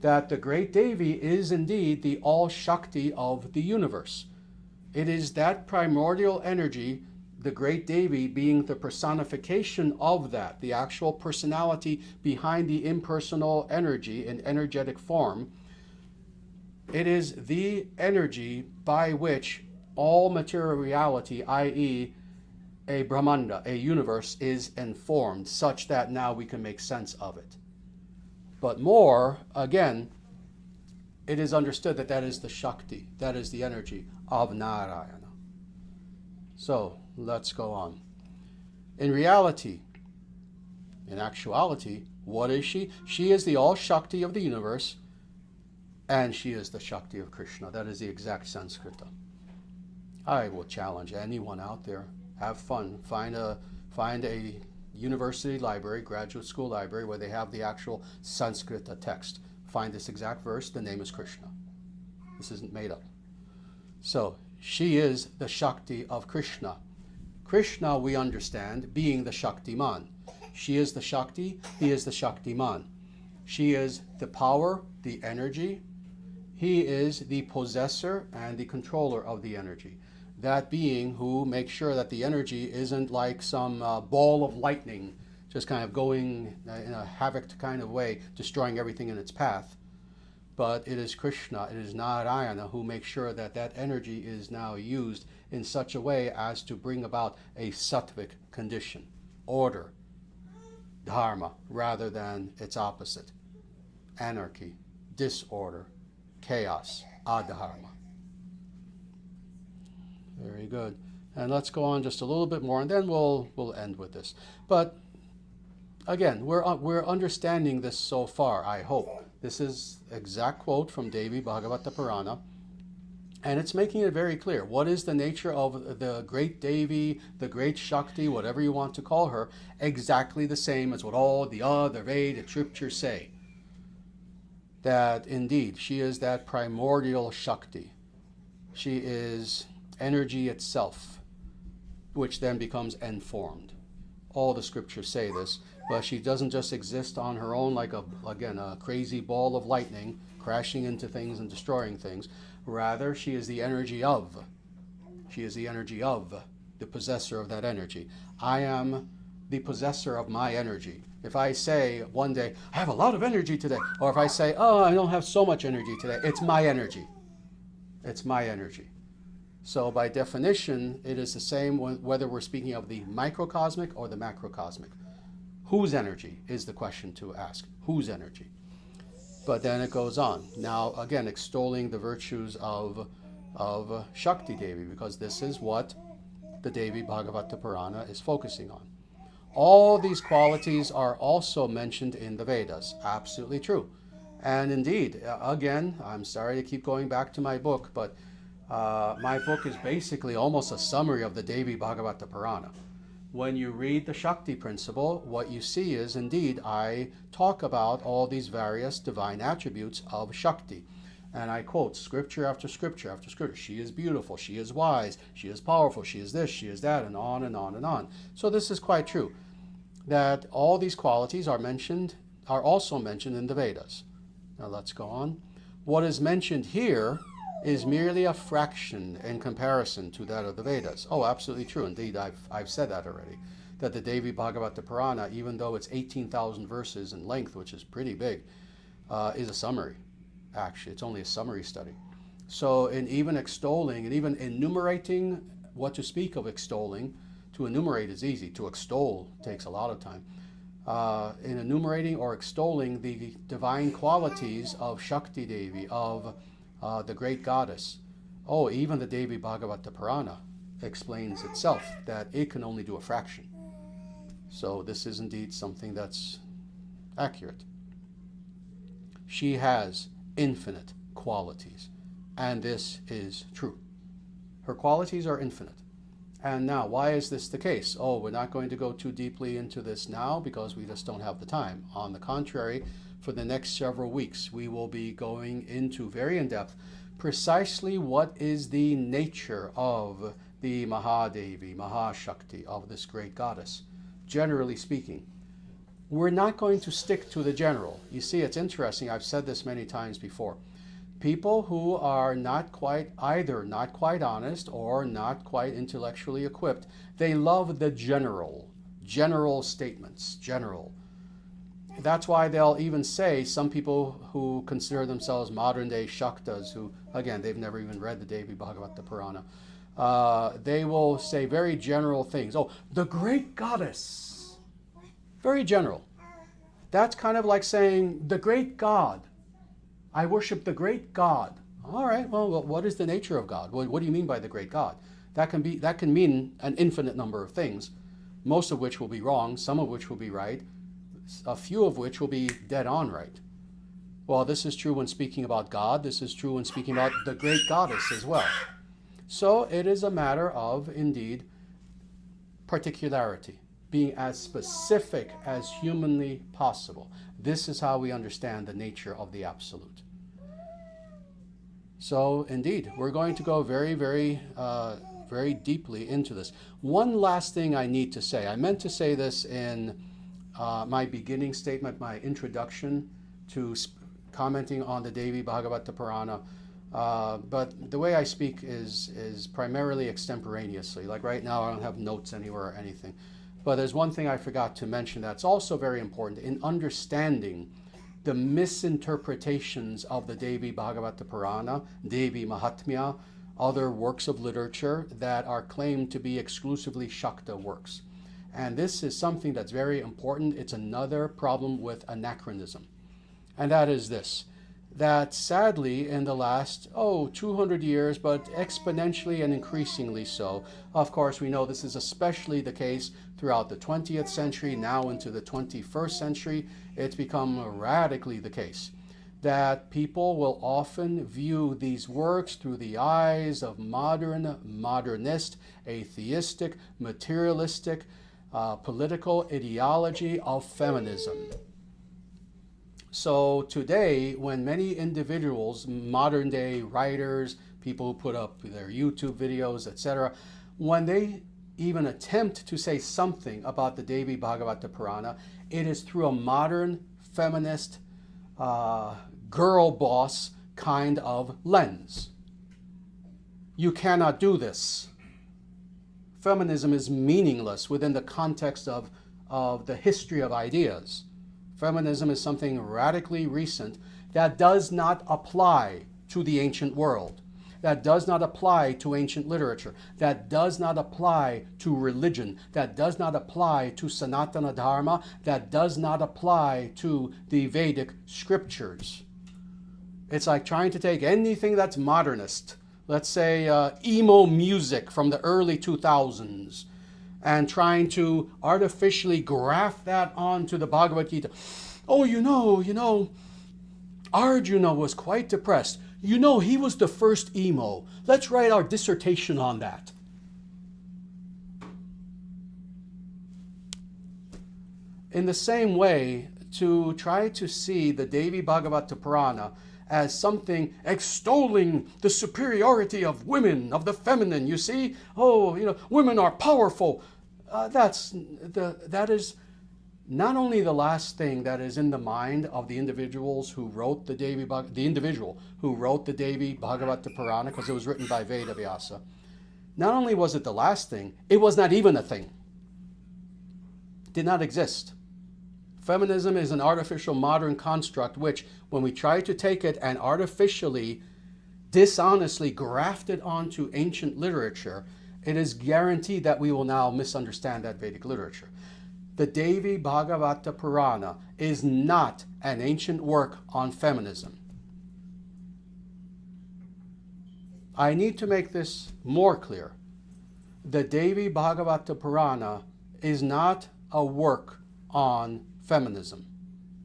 Speaker 1: that the great Devi is indeed the all-Shakti of the universe. It is that primordial energy, the great Devi being the personification of that, the actual personality behind the impersonal energy in energetic form. It is the energy by which all material reality, i.e., a Brahmanda, a universe, is informed, such that now we can make sense of it. But more, again, it is understood that that is the Shakti, that is the energy of Narayana. So, let's go on. In reality, in actuality, what is she? She is the all-Shakti of the universe, and she is the Shakti of Krishna. That is the exact Sanskrita. I will challenge anyone out there. Have fun. Find a university library, graduate school library, where they have the actual Sanskrita text. Find this exact verse. The name is Krishna. This isn't made up. So, she is the Shakti of Krishna. Krishna, we understand, being the Shaktiman. She is the Shakti, he is the Shaktiman. She is the power, the energy. He is the possessor and the controller of the energy. That being who makes sure that the energy isn't like some ball of lightning, just kind of going in a havoc kind of way, destroying everything in its path. but it is Krishna, it is Narayana who makes sure that that energy is now used in such a way as to bring about a sattvic condition, order, dharma, rather than its opposite, anarchy, disorder, chaos, adharma. Very good. And let's go on just a little bit more, and then we'll end with this. But again, we're understanding this so far, I hope. This is exact quote from Devi Bhagavata Purana, and it's making it very clear. What is the nature of the great Devi, the great Shakti, whatever you want to call her, exactly the same as what all the other Vedic scriptures say. That indeed, she is that primordial Shakti. She is energy itself, which then becomes informed. All the scriptures say this, but she doesn't just exist on her own like a crazy ball of lightning crashing into things and destroying things. Rather, she is the energy of. She is the energy of, the possessor of that energy. I am the possessor of my energy. If I say one day, I have a lot of energy today, or if I say, oh, I don't have so much energy today, it's my energy. It's my energy. So by definition, it is the same whether we're speaking of the microcosmic or the macrocosmic. Whose energy is the question to ask? Whose energy? But then it goes on. Now, again, extolling the virtues of Shakti Devi, because this is what the Devi Bhagavata Purana is focusing on. All these qualities are also mentioned in the Vedas. Absolutely true. And indeed, again, I'm sorry to keep going back to my book, but my book is basically almost a summary of the Devi Bhagavata Purana. When you read the Shakti principle, what you see is, indeed, I talk about all these various divine attributes of Shakti. And I quote scripture after scripture after scripture. She is beautiful, she is wise, she is powerful, she is this, she is that, and on and on and on. So this is quite true, that all these qualities are also mentioned in the Vedas. Now let's go on. What is mentioned here is merely a fraction in comparison to that of the Vedas. Oh, absolutely true. Indeed, I've said that already. That the Devi Bhagavata Purana, even though it's 18,000 verses in length, which is pretty big, is a summary. Actually, it's only a summary study. So in even extolling and even enumerating what to speak of extolling, to enumerate is easy. To extol takes a lot of time. In enumerating or extolling the divine qualities of Shakti Devi, of the great goddess. Oh, even the Devi Bhagavata Purana explains itself that it can only do a fraction. So this is indeed something that's accurate. She has infinite qualities, and this is true. Her qualities are infinite. And now, why is this the case? Oh, we're not going to go too deeply into this now because we just don't have the time. On the contrary, for the next several weeks, we will be going into very in-depth precisely what is the nature of the Mahadevi, Mahashakti, of this great goddess, generally speaking. We're not going to stick to the general. You see, it's interesting. I've said this many times before. People who are either not quite honest or not quite intellectually equipped, they love the general statements, general. That's why they'll even say, some people who consider themselves modern-day Shaktas, who, again, they've never even read the Devi Bhagavata Purana, they will say very general things. Oh, the great goddess. Very general. That's kind of like saying, the great God. I worship the great God. All right, well, what is the nature of God? What do you mean by the great God? That can mean an infinite number of things, most of which will be wrong, some of which will be right, a few of which will be dead on right. Well, this is true when speaking about God. This is true when speaking about the great goddess as well. So it is a matter of, indeed, particularity, being as specific as humanly possible. This is how we understand the nature of the Absolute. So, indeed, we're going to go very, very, very deeply into this. One last thing I need to say. I meant to say this in my beginning statement, my introduction to commenting on the Devi Bhagavata Purana, but the way I speak is primarily extemporaneously. Like right now, I don't have notes anywhere or anything. But there's one thing I forgot to mention that's also very important in understanding the misinterpretations of the Devi Bhagavata Purana, Devi Mahatmya, other works of literature that are claimed to be exclusively Shakta works. And this is something that's very important. It's another problem with anachronism. And that is this, that sadly in the last, 200 years, but exponentially and increasingly so, of course we know this is especially the case throughout the 20th century, now into the 21st century, it's become radically the case that people will often view these works through the eyes of modernist, atheistic, materialistic, political ideology of feminism. So today, when many individuals, modern day writers, people who put up their YouTube videos, etc., when they even attempt to say something about the Devi Bhagavata Purana, it is through a modern, feminist, girl boss kind of lens. You cannot do this. Feminism is meaningless within the context of the history of ideas. Feminism is something radically recent that does not apply to the ancient world, that does not apply to ancient literature, that does not apply to religion, that does not apply to Sanatana Dharma, that does not apply to the Vedic scriptures. It's like trying to take anything that's modernist, let's say emo music from the early 2000s, and trying to artificially graft that onto the Bhagavad Gita. Oh, you know, Arjuna was quite depressed. You know, he was the first emo. Let's write our dissertation on that. In the same way, to try to see the Devi Bhagavata Purana as something extolling the superiority of women, of the feminine. You see, women are powerful. That is not only the last thing that is in the mind of the individuals who wrote the individual who wrote the Devi Bhagavata Purana, because it was written by Veda Vyasa. Not only was it the last thing, it was not even a thing. It did not exist. Feminism is an artificial modern construct which, when we try to take it and artificially, dishonestly graft it onto ancient literature, it is guaranteed that we will now misunderstand that Vedic literature. The Devi Bhagavata Purana is not an ancient work on feminism. I need to make this more clear. The Devi Bhagavata Purana is not a work on feminism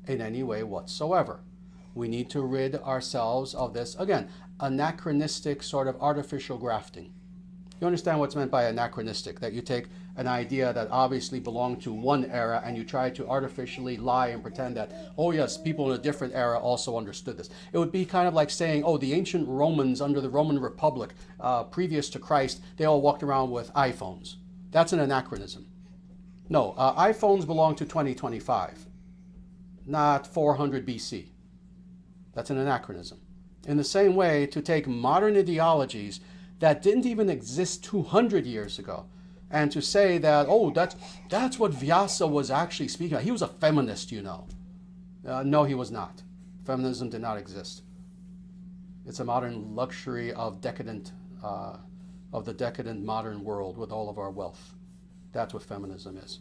Speaker 1: in any way whatsoever. We need to rid ourselves of this, again, anachronistic sort of artificial grafting. You understand what's meant by anachronistic, that you take an idea that obviously belonged to one era and you try to artificially lie and pretend that, oh yes, people in a different era also understood this. It would be kind of like saying, oh, the ancient Romans under the Roman Republic, previous to Christ, they all walked around with iPhones. That's an anachronism. No, iPhones belong to 2025, not 400 BC. That's an anachronism. In the same way, to take modern ideologies that didn't even exist 200 years ago, and to say that, oh, that's what Vyasa was actually speaking about. He was a feminist, you know. No, he was not. Feminism did not exist. It's a modern luxury of the decadent modern world with all of our wealth. That's what feminism is.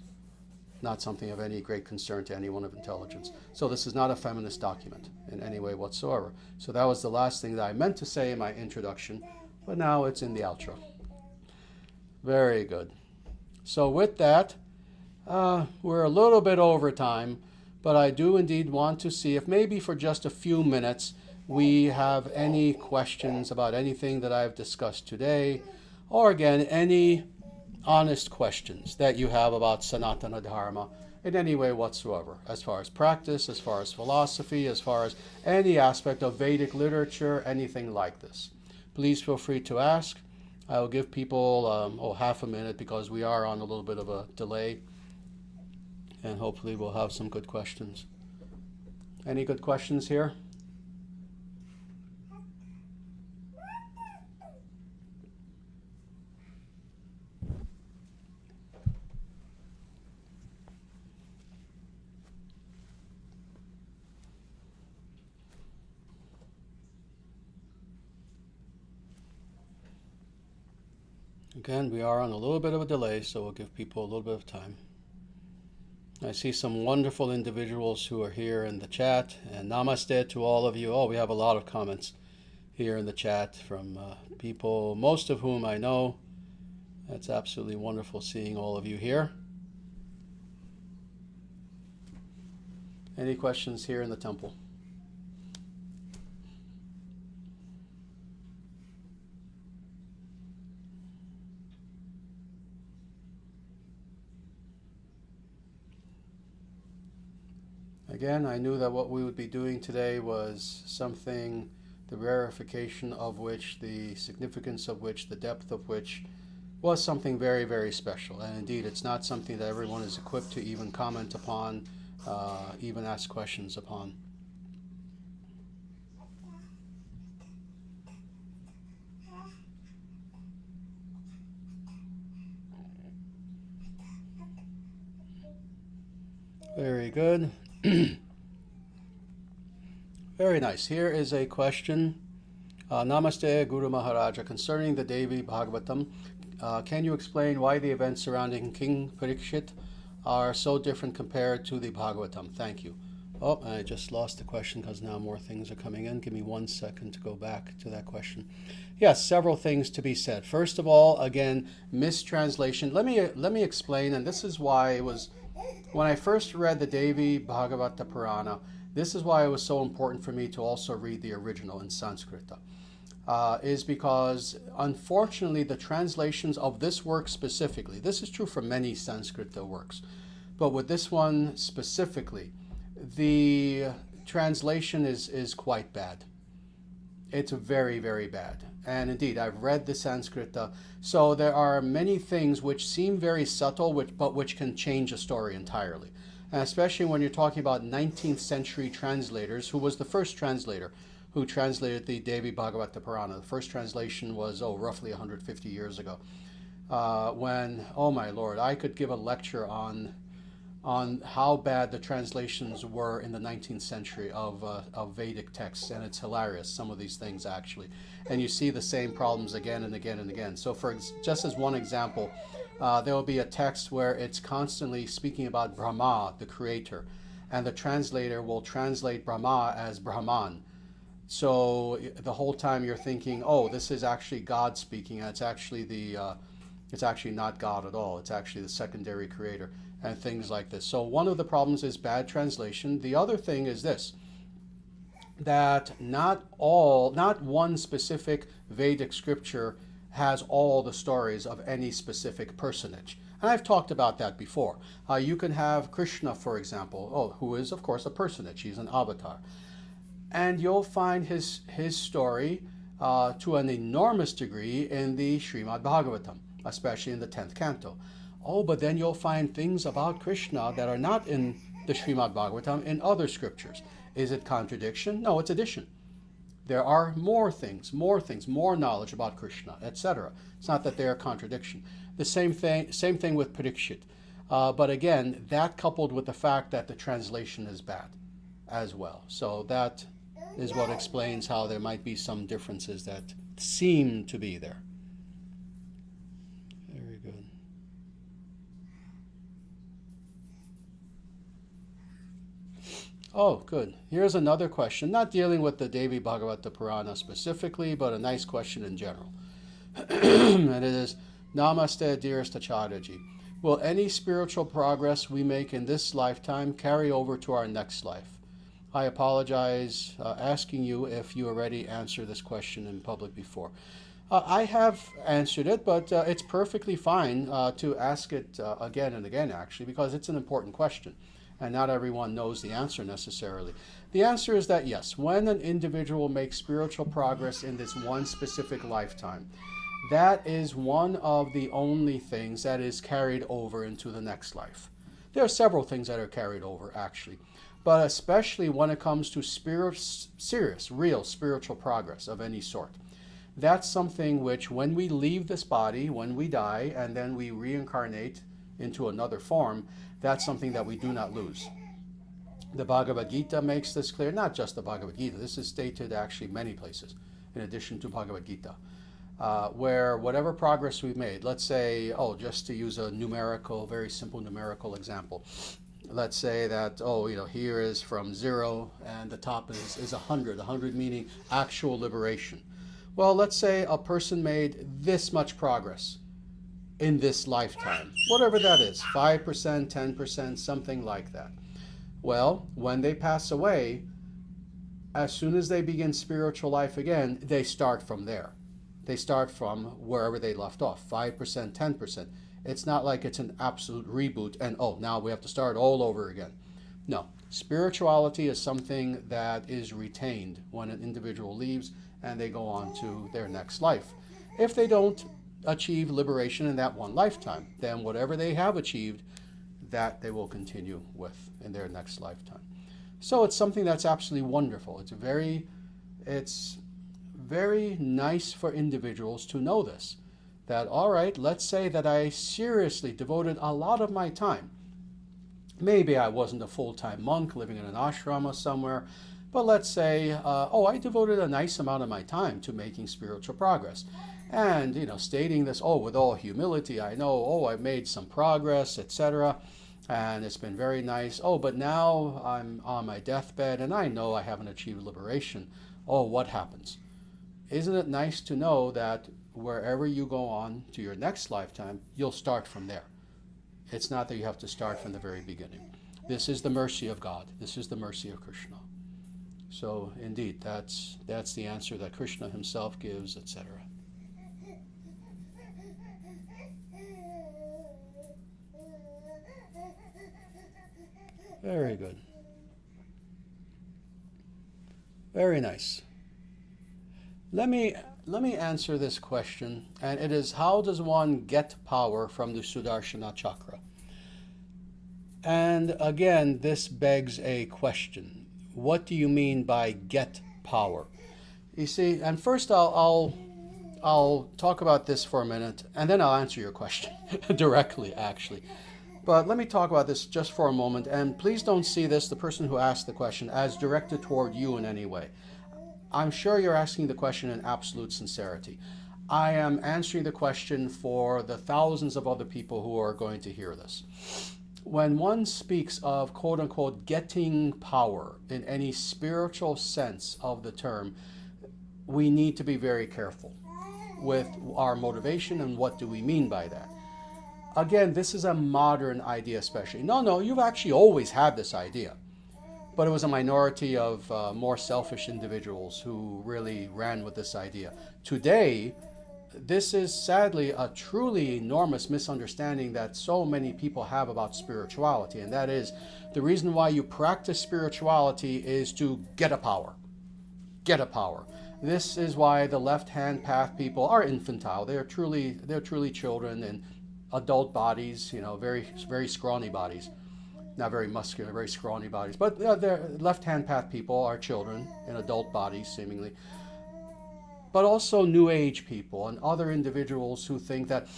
Speaker 1: Not something of any great concern to anyone of intelligence. So this is not a feminist document in any way whatsoever. So that was the last thing that I meant to say in my introduction, but now it's in the outro. Very good. So with that, we're a little bit over time, but I do indeed want to see if maybe for just a few minutes we have any questions about anything that I've discussed today, or again, any honest questions that you have about Sanatana Dharma in any way whatsoever, as far as practice, as far as philosophy, as far as any aspect of Vedic literature, anything like this. Please feel free to ask. I will give people half a minute because we are on a little bit of a delay, and hopefully we'll have some good questions. Any good questions here? Again, we are on a little bit of a delay, so we'll give people a little bit of time. I see some wonderful individuals who are here in the chat, and namaste to all of you. Oh, we have a lot of comments here in the chat from people, most of whom I know. That's absolutely wonderful seeing all of you here. Any questions here in the temple? Again, I knew that what we would be doing today was something, the verification of which, the significance of which, the depth of which was something very, very special. And indeed, it's not something that everyone is equipped to even comment upon, even ask questions upon. Very good. Very nice. Here is a question. Namaste, Guru Maharaja. Concerning the Devi Bhagavatam, can you explain why the events surrounding King Parikshit are so different compared to the Bhagavatam? Thank you. Oh, I just lost the question because now more things are coming in. Give me 1 second to go back to that question. Yes, several things to be said. First of all, again, mistranslation. Let me explain, and this is why it was, when I first read the Devi Bhagavata Purana, this is why it was so important for me to also read the original in Sanskrit. Is because, unfortunately, the translations of this work specifically, this is true for many Sanskrit works, but with this one specifically, the translation is quite bad. It's very, very bad. And indeed, I've read the Sanskrit, so there are many things which seem very subtle, but which can change a story entirely. And especially when you're talking about 19th century translators, who was the first translator who translated the Devi Bhagavata Purana. The first translation was, roughly 150 years ago. When, oh my Lord, I could give a lecture on how bad the translations were in the 19th century of Vedic texts, and it's hilarious, some of these things actually. And you see the same problems again and again and again. So just as one example, there will be a text where it's constantly speaking about Brahma, the creator, and the translator will translate Brahma as Brahman. So the whole time you're thinking, oh, this is actually God speaking, and it's actually not God at all. It's actually the secondary creator, and things like this. So one of the problems is bad translation. The other thing is this, that not one specific Vedic scripture has all the stories of any specific personage. And I've talked about that before. You can have Krishna, for example, who is, of course, a personage. He's an avatar. And you'll find his story to an enormous degree in the Srimad Bhagavatam, especially in the 10th canto. But then you'll find things about Krishna that are not in the Srimad Bhagavatam in other scriptures. Is it contradiction? No, it's addition. There are more things, more knowledge about Krishna, etc. It's not that they are contradiction. The same thing with Parikshit. But again, that coupled with the fact that the translation is bad as well. So that is what explains how there might be some differences that seem to be there. Very good. Oh, good. Here's another question, not dealing with the Devi Bhagavata Purana specifically, but a nice question in general. And it is, Namaste, dearest Acharyaji. Will any spiritual progress we make in this lifetime carry over to our next life? I apologize asking you if you already answered this question in public before. I have answered it, but it's perfectly fine to ask it again and again, actually, because it's an important question, and not everyone knows the answer necessarily. The answer is that yes, when an individual makes spiritual progress in this one specific lifetime, that is one of the only things that is carried over into the next life. There are several things that are carried over, actually. But especially when it comes to serious, real spiritual progress of any sort. That's something which, when we leave this body, when we die, and then we reincarnate into another form, that's something that we do not lose. The Bhagavad Gita makes this clear, not just the Bhagavad Gita. This is stated actually many places, in addition to Bhagavad Gita. where whatever progress we've made, let's say, just to use a numerical, very simple numerical example, let's say that, here is from 0 and the top is 100, 100 meaning actual liberation. Well, let's say a person made this much progress in this lifetime, whatever that is, 5%, 10%, something like that. Well, when they pass away, as soon as they begin spiritual life again, they start from there. They start from wherever they left off, 5%, 10%. It's not like it's an absolute reboot and, now we have to start all over again. No, spirituality is something that is retained when an individual leaves and they go on to their next life. If they don't achieve liberation in that one lifetime, then whatever they have achieved, that they will continue with in their next lifetime. So it's something that's absolutely wonderful. It's very nice for individuals to know this. That, all right, let's say that I seriously devoted a lot of my time. Maybe I wasn't a full-time monk living in an ashrama somewhere, but let's say, I devoted a nice amount of my time to making spiritual progress. And, stating this, with all humility, I know, I've made some progress, etc., and it's been very nice. But now I'm on my deathbed and I know I haven't achieved liberation. What happens? Isn't it nice to know that wherever you go on to your next lifetime, you'll start from there? It's not that you have to start from the very beginning. This is the mercy of God. This is the mercy of Krishna. So indeed, that's the answer that Krishna himself gives, etc. Very good. Very nice. Let me answer this question, and it is, how does one get power from the Sudarshana chakra? And again, this begs a question. What do you mean by get power? You see, and first I'll talk about this for a minute, and then I'll answer your question directly, actually. But let me talk about this just for a moment, and please don't see this, the person who asked the question, as directed toward you in any way. I'm sure you're asking the question in absolute sincerity. I am answering the question for the thousands of other people who are going to hear this. When one speaks of, quote unquote, getting power in any spiritual sense of the term, we need to be very careful with our motivation and what do we mean by that. Again, this is a modern idea especially. No, you've actually always had this idea. But it was a minority of more selfish individuals who really ran with this idea. Today, this is sadly a truly enormous misunderstanding that so many people have about spirituality. And that is, the reason why you practice spirituality is to get a power. Get a power. This is why the left-hand path people are infantile. They're truly children in adult bodies, very, very scrawny bodies. Not very muscular, very scrawny bodies. But they're left-hand path people are children in adult bodies, seemingly. But also New Age people and other individuals who think that,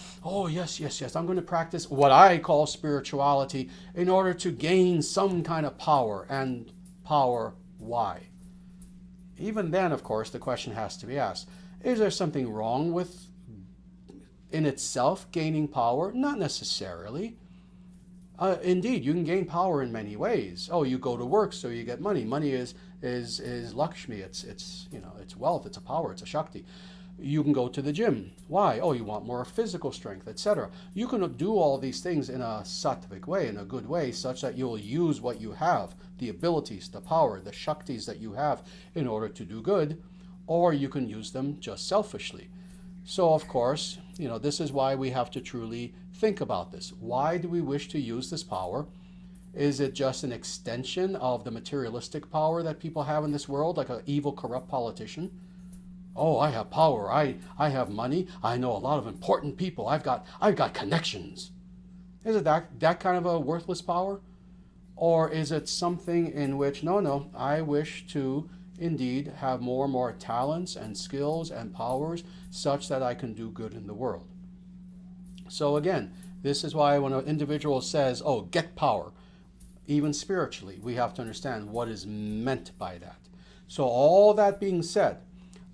Speaker 1: yes, I'm going to practice what I call spirituality in order to gain some kind of power. And power, why? Even then, of course, the question has to be asked, is there something wrong with, in itself, gaining power? Not necessarily. Indeed, you can gain power in many ways. You go to work so you get money. Money is Lakshmi. It's wealth. It's a power. It's a Shakti. You can go to the gym. Why? You want more physical strength, etc. You can do all these things in a sattvic way, in a good way, such that you'll use what you have, the abilities, the power, the Shaktis that you have in order to do good, or you can use them just selfishly. So, of course, this is why we have to truly think about this. Why do we wish to use this power? Is it just an extension of the materialistic power that people have in this world, like an evil, corrupt politician? I have power. I have money. I know a lot of important people. I've got connections. Is it that kind of a worthless power? Or is it something in which, no, I wish to indeed have more and more talents and skills and powers such that I can do good in the world? So again, this is why when an individual says, get power, even spiritually, we have to understand what is meant by that. So all that being said,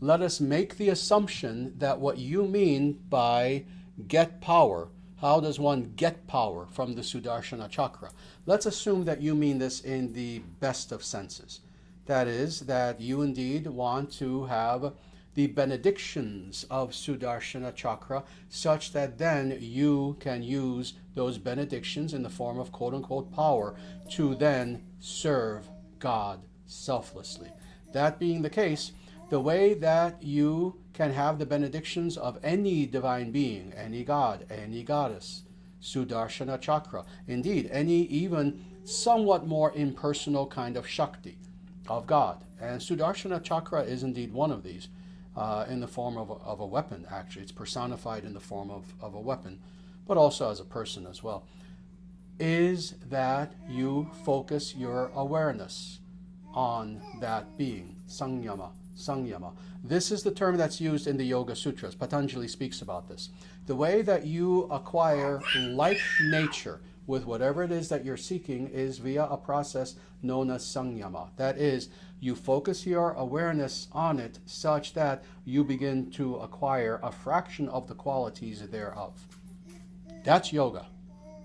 Speaker 1: let us make the assumption that what you mean by get power, how does one get power from the Sudarshana chakra? Let's assume that you mean this in the best of senses. That is, that you indeed want to have the benedictions of Sudarshana chakra such that then you can use those benedictions in the form of quote-unquote power to then serve God selflessly. That being the case, the way that you can have the benedictions of any divine being, any god, any goddess, Sudarshana chakra, indeed, any even somewhat more impersonal kind of Shakti of God. And Sudarshana chakra is indeed one of these, in the form of a weapon, actually. It's personified in the form of a weapon, but also as a person as well. Is that you focus your awareness on that being, Samyama. This is the term that's used in the Yoga Sutras. Patanjali speaks about this. The way that you acquire like nature with whatever it is that you're seeking is via a process known as Samyama. That is, you focus your awareness on it such that you begin to acquire a fraction of the qualities thereof. That's yoga.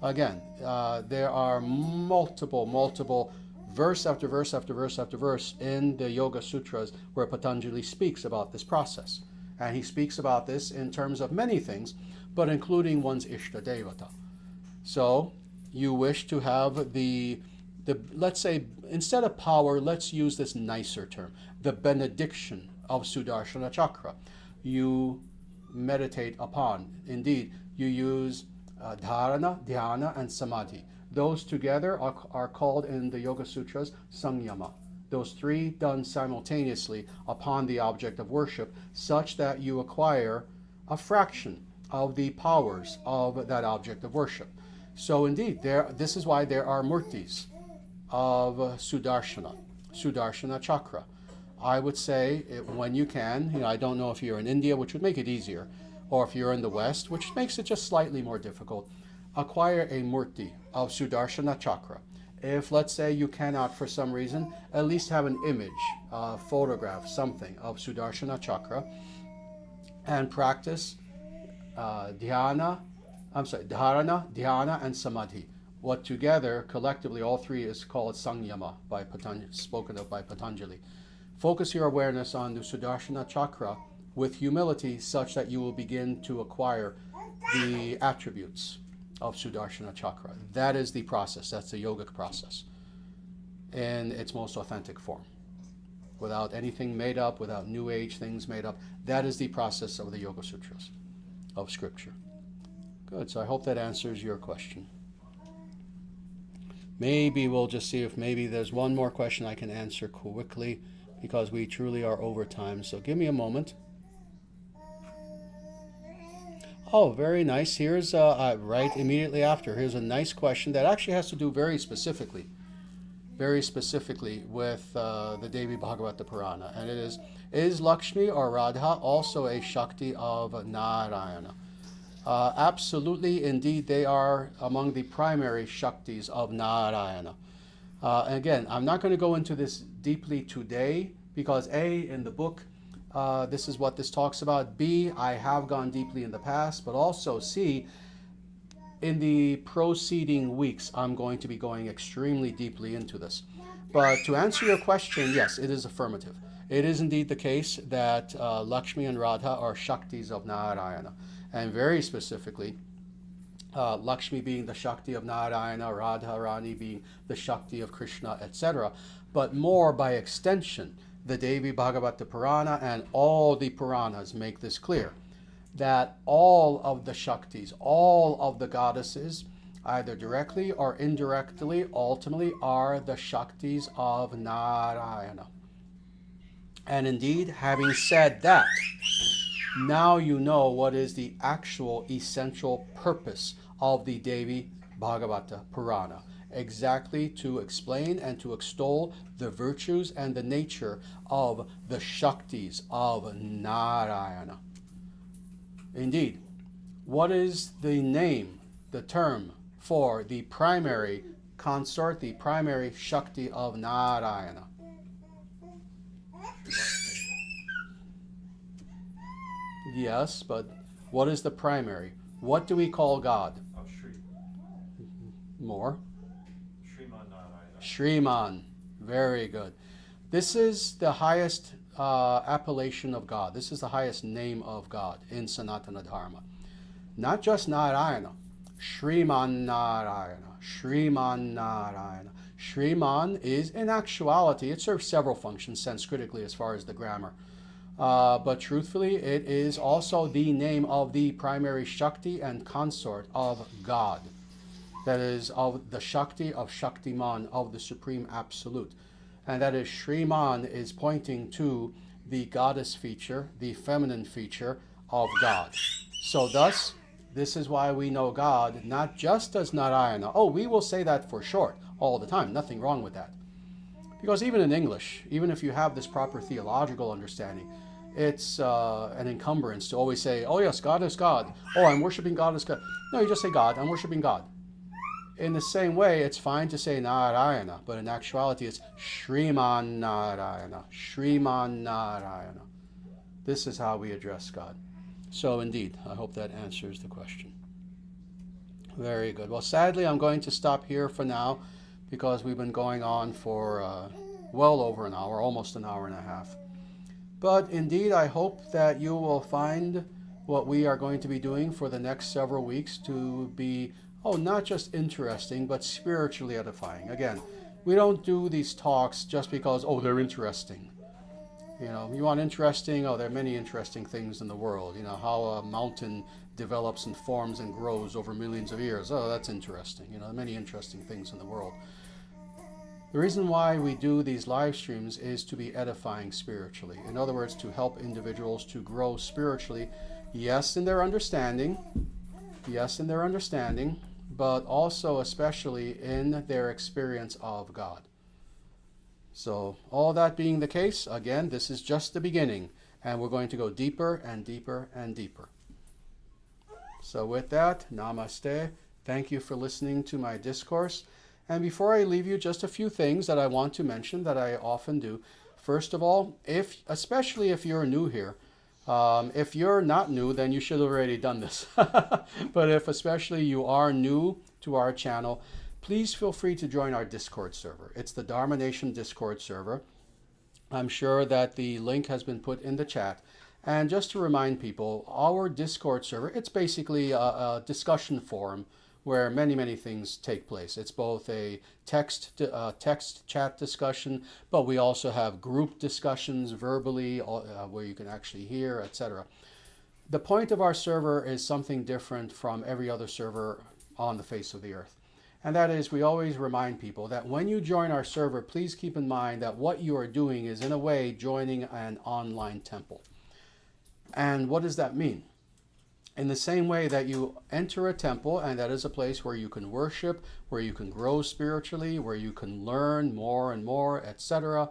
Speaker 1: Again, there are multiple verse after verse after verse after verse in the Yoga Sutras where Patanjali speaks about this process. And he speaks about this in terms of many things, but including one's Ishta Devata. So you wish to have the let's say, instead of power, let's use this nicer term, the benediction of Sudarshana chakra. You meditate upon. Indeed, you use dharana, dhyana, and samadhi. Those together are called in the Yoga Sutras Samyama. Those three done simultaneously upon the object of worship, such that you acquire a fraction of the powers of that object of worship. So indeed, this is why there are murtis of Sudarshana chakra. I would say, when you can, I don't know if you're in India, which would make it easier, or if you're in the West, which makes it just slightly more difficult, acquire a murti of Sudarshana chakra. If, let's say, you cannot for some reason, at least have an image, photograph, something of Sudarshana chakra, and practice dharana, dhyana, and samadhi. What together, collectively, all three is called Samyama, spoken of by Patanjali. Focus your awareness on the Sudarshana chakra with humility such that you will begin to acquire the attributes of Sudarshana chakra. That is the process. That's the yogic process in its most authentic form, without anything made up, without new age things made up. That is the process of the Yoga Sutras of Scripture. Good. So I hope that answers your question. Maybe we'll just see if maybe there's one more question I can answer quickly, because we truly are over time. So give me a moment. Oh, very nice. Here's, right immediately after, here's a nice question that actually has to do very specifically with the Devi Bhagavata Purana. And it is Lakshmi or Radha also a Shakti of Narayana? Absolutely, indeed, they are among the primary Shaktis of Narayana. Again, I'm not going to go into this deeply today, because A, in the book, this is what this talks about. B, I have gone deeply in the past, but also C, in the proceeding weeks, I'm going to be going extremely deeply into this. But to answer your question, yes, it is affirmative. It is indeed the case that Lakshmi and Radha are Shaktis of Narayana. And very specifically, Lakshmi being the Shakti of Narayana, Radha Rani being the Shakti of Krishna, etc. But more by extension, the Devi Bhagavata Purana and all the Puranas make this clear, that all of the Shaktis, all of the goddesses, either directly or indirectly, ultimately are the Shaktis of Narayana. And indeed, having said that, now you know what is the actual essential purpose of the Devi Bhagavata Purana. Exactly to explain and to extol the virtues and the nature of the Shaktis of Narayana. Indeed, what is the name, the term for the primary consort, the primary Shakti of Narayana? Yes, but what is the primary? What do we call God?
Speaker 2: Oh, Shri.
Speaker 1: More.
Speaker 2: Shriman Narayana.
Speaker 1: Shriman. Very good. This is the highest appellation of God. This is the highest name of God in Sanatana Dharma. Not just Narayana. Shriman Narayana. Shriman Narayana. Shriman is, in actuality, it serves several functions Sanskritically as far as the grammar. But truthfully, it is also the name of the primary Shakti and consort of God. That is, of the Shakti of Shaktiman, of the Supreme Absolute. And that is, Shriman is pointing to the goddess feature, the feminine feature of God. So thus, this is why we know God not just as Narayana. Oh, we will say that for short all the time. Nothing wrong with that. Because even in English, even if you have this proper theological understanding, it's an encumbrance to always say, oh yes, God is God. Oh, I'm worshiping God as God. No, you just say God, I'm worshiping God. In the same way, it's fine to say Narayana, but in actuality it's Shriman Narayana, Shriman Narayana. This is how we address God. So indeed, I hope that answers the question. Very good. Well, sadly, I'm going to stop here for now because we've been going on for well over an hour, almost an hour and a half. But indeed, I hope that you will find what we are going to be doing for the next several weeks to be, not just interesting, but spiritually edifying. Again, we don't do these talks just because, they're interesting. You want interesting, there are many interesting things in the world. How a mountain develops and forms and grows over millions of years. Oh, that's interesting. There are many interesting things in the world. The reason why we do these live streams is to be edifying spiritually. In other words, to help individuals to grow spiritually, yes, in their understanding, but also especially in their experience of God. So all that being the case, again, this is just the beginning, and we're going to go deeper and deeper and deeper. So with that, namaste. Thank you for listening to my discourse. And before I leave you, just a few things that I want to mention that I often do. First of all, especially if you're new here, if you're not new, then you should have already done this. But if especially you are new to our channel, please feel free to join our Discord server. It's the Dharma Nation Discord server. I'm sure that the link has been put in the chat. And just to remind people, our Discord server, it's basically a discussion forum where many, many things take place. It's both a text chat discussion, but we also have group discussions verbally where you can actually hear, etc. The point of our server is something different from every other server on the face of the earth. And that is, we always remind people that when you join our server, please keep in mind that what you are doing is, in a way, joining an online temple. And what does that mean? In the same way that you enter a temple, and that is a place where you can worship, where you can grow spiritually, where you can learn more and more, etc.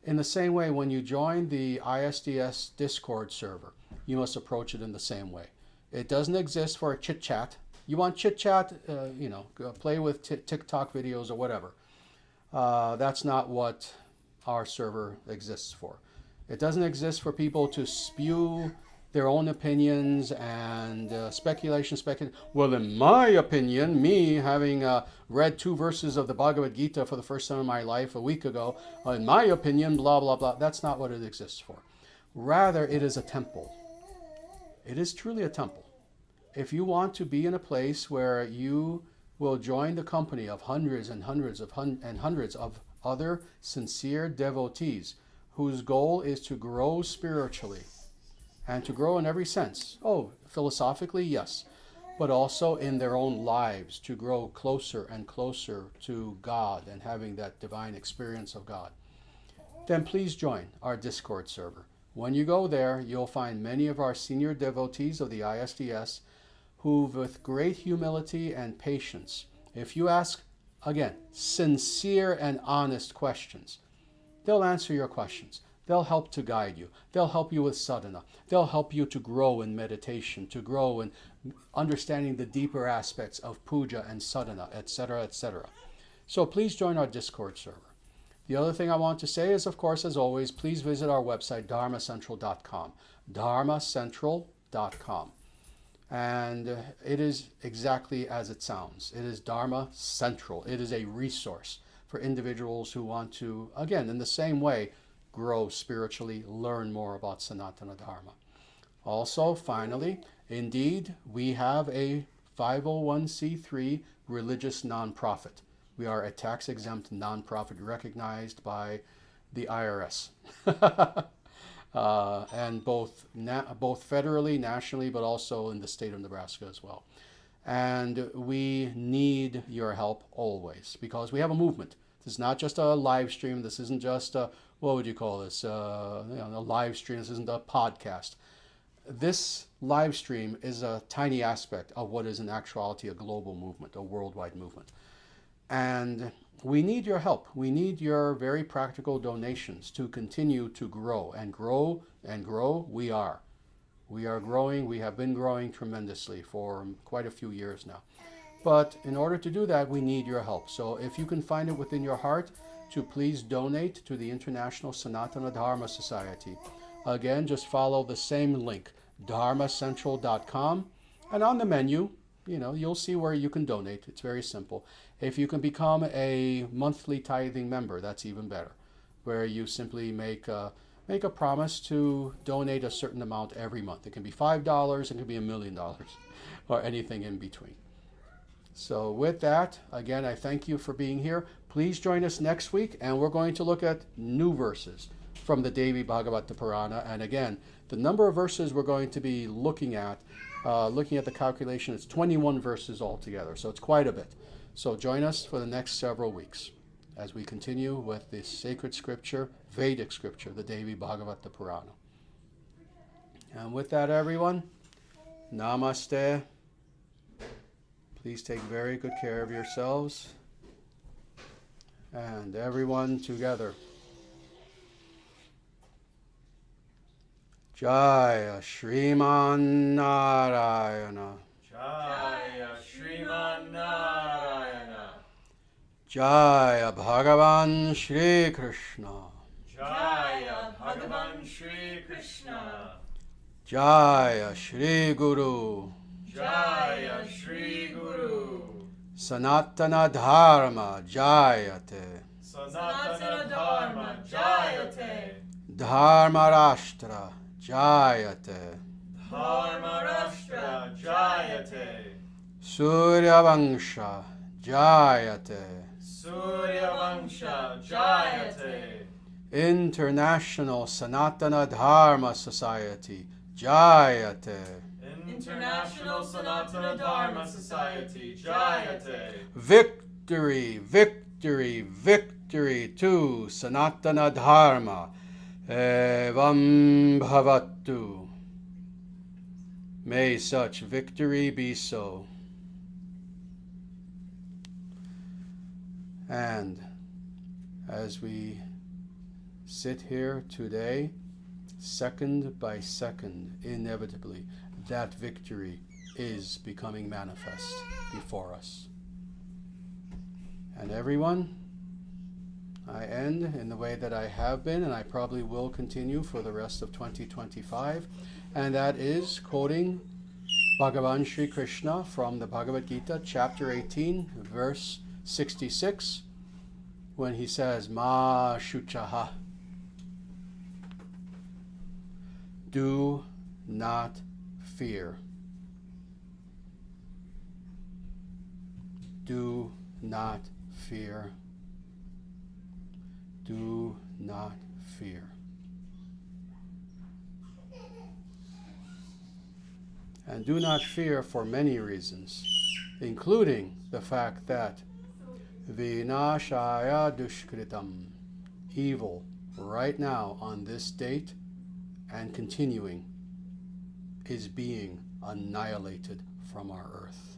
Speaker 1: In the same way, when you join the ISDS Discord server, you must approach it in the same way. It doesn't exist for a chit-chat. You want chit-chat, play with TikTok videos or whatever. That's not what our server exists for. It doesn't exist for people to spew their own opinions and speculation. Well, in my opinion, me having read 2 verses of the Bhagavad Gita for the first time in my life a week ago, in my opinion, blah, blah, blah. That's not what it exists for. Rather, it is a temple. It is truly a temple. If you want to be in a place where you will join the company of hundreds and hundreds of other sincere devotees whose goal is to grow spiritually, and to grow in every sense. Philosophically, yes, but also in their own lives, to grow closer and closer to God and having that divine experience of God. Then please join our Discord server. When you go there, you'll find many of our senior devotees of the ISDS who, with great humility and patience, if you ask, again, sincere and honest questions, they'll answer your questions. They'll help to guide you. They'll help you with sadhana. They'll help you to grow in meditation, to grow in understanding the deeper aspects of puja and sadhana, etc., etc. So please join our Discord server. The other thing I want to say is, of course, as always, please visit our website, dharmacentral.com. dharmacentral.com. And it is exactly as it sounds. It is Dharma Central. It is a resource for individuals who want to, again, in the same way, grow spiritually, learn more about Sanatana Dharma. Also, finally, indeed, we have a 501c3 religious nonprofit. We are a tax-exempt nonprofit recognized by the IRS. And both federally, nationally, but also in the state of Nebraska as well. And we need your help always, because we have a movement. This is not just a live stream. This isn't just a, what would you call this? A live stream. This isn't a podcast. This live stream is a tiny aspect of what is in actuality a global movement, a worldwide movement. And we need your help. We need your very practical donations to continue to grow and grow and grow. We are growing. We have been growing tremendously for quite a few years now. But in order to do that, we need your help. So if you can find it within your heart to please donate to the International Sanatana Dharma Society. Again, just follow the same link, dharmacentral.com. And on the menu, you'll see where you can donate. It's very simple. If you can become a monthly tithing member, that's even better, where you simply make a promise to donate a certain amount every month. It can be $5, it can be $1 million, or anything in between. So with that, again, I thank you for being here. Please join us next week, and we're going to look at new verses from the Devi Bhagavata Purana. And again, the number of verses we're going to be looking at the calculation, it's 21 verses altogether, so it's quite a bit. So join us for the next several weeks as we continue with this sacred scripture, Vedic scripture, the Devi Bhagavata Purana. And with that, everyone, namaste. Please take very good care of yourselves. And everyone together. Jaya Shriman Narayana.
Speaker 2: Jaya Shriman Narayana.
Speaker 1: Jaya Bhagavan Shri Krishna.
Speaker 2: Jaya Bhagavan Shri Krishna.
Speaker 1: Jaya Shri Guru.
Speaker 2: Jaya Shri Guru.
Speaker 1: Sanatana Dharma Jayate.
Speaker 2: Sanatana Dharma Jayate.
Speaker 1: Dharma Rashtra Jayate.
Speaker 2: Dharma Rashtra Jayate.
Speaker 1: Surya Vangsha Jayate.
Speaker 2: Surya Vangsha Jayate.
Speaker 1: International Sanatana Dharma Society Jayate.
Speaker 2: International Sanatana Dharma Society Jayate.
Speaker 1: Victory, victory, victory to Sanatana Dharma. Evam Bhavatu. May such victory be so. And as we sit here today, second by second, inevitably, that victory is becoming manifest before us. And everyone, I end in the way that I have been, and I probably will continue for the rest of 2025, and that is quoting Bhagavan Sri Krishna from the Bhagavad Gita, chapter 18, verse 66, when he says, Ma Shuchaha. Do not fear. Do not fear. Do not fear. And do not fear for many reasons, including the fact that Vinashaya Dushkritam, evil right now on this date and continuing, is being annihilated from our earth.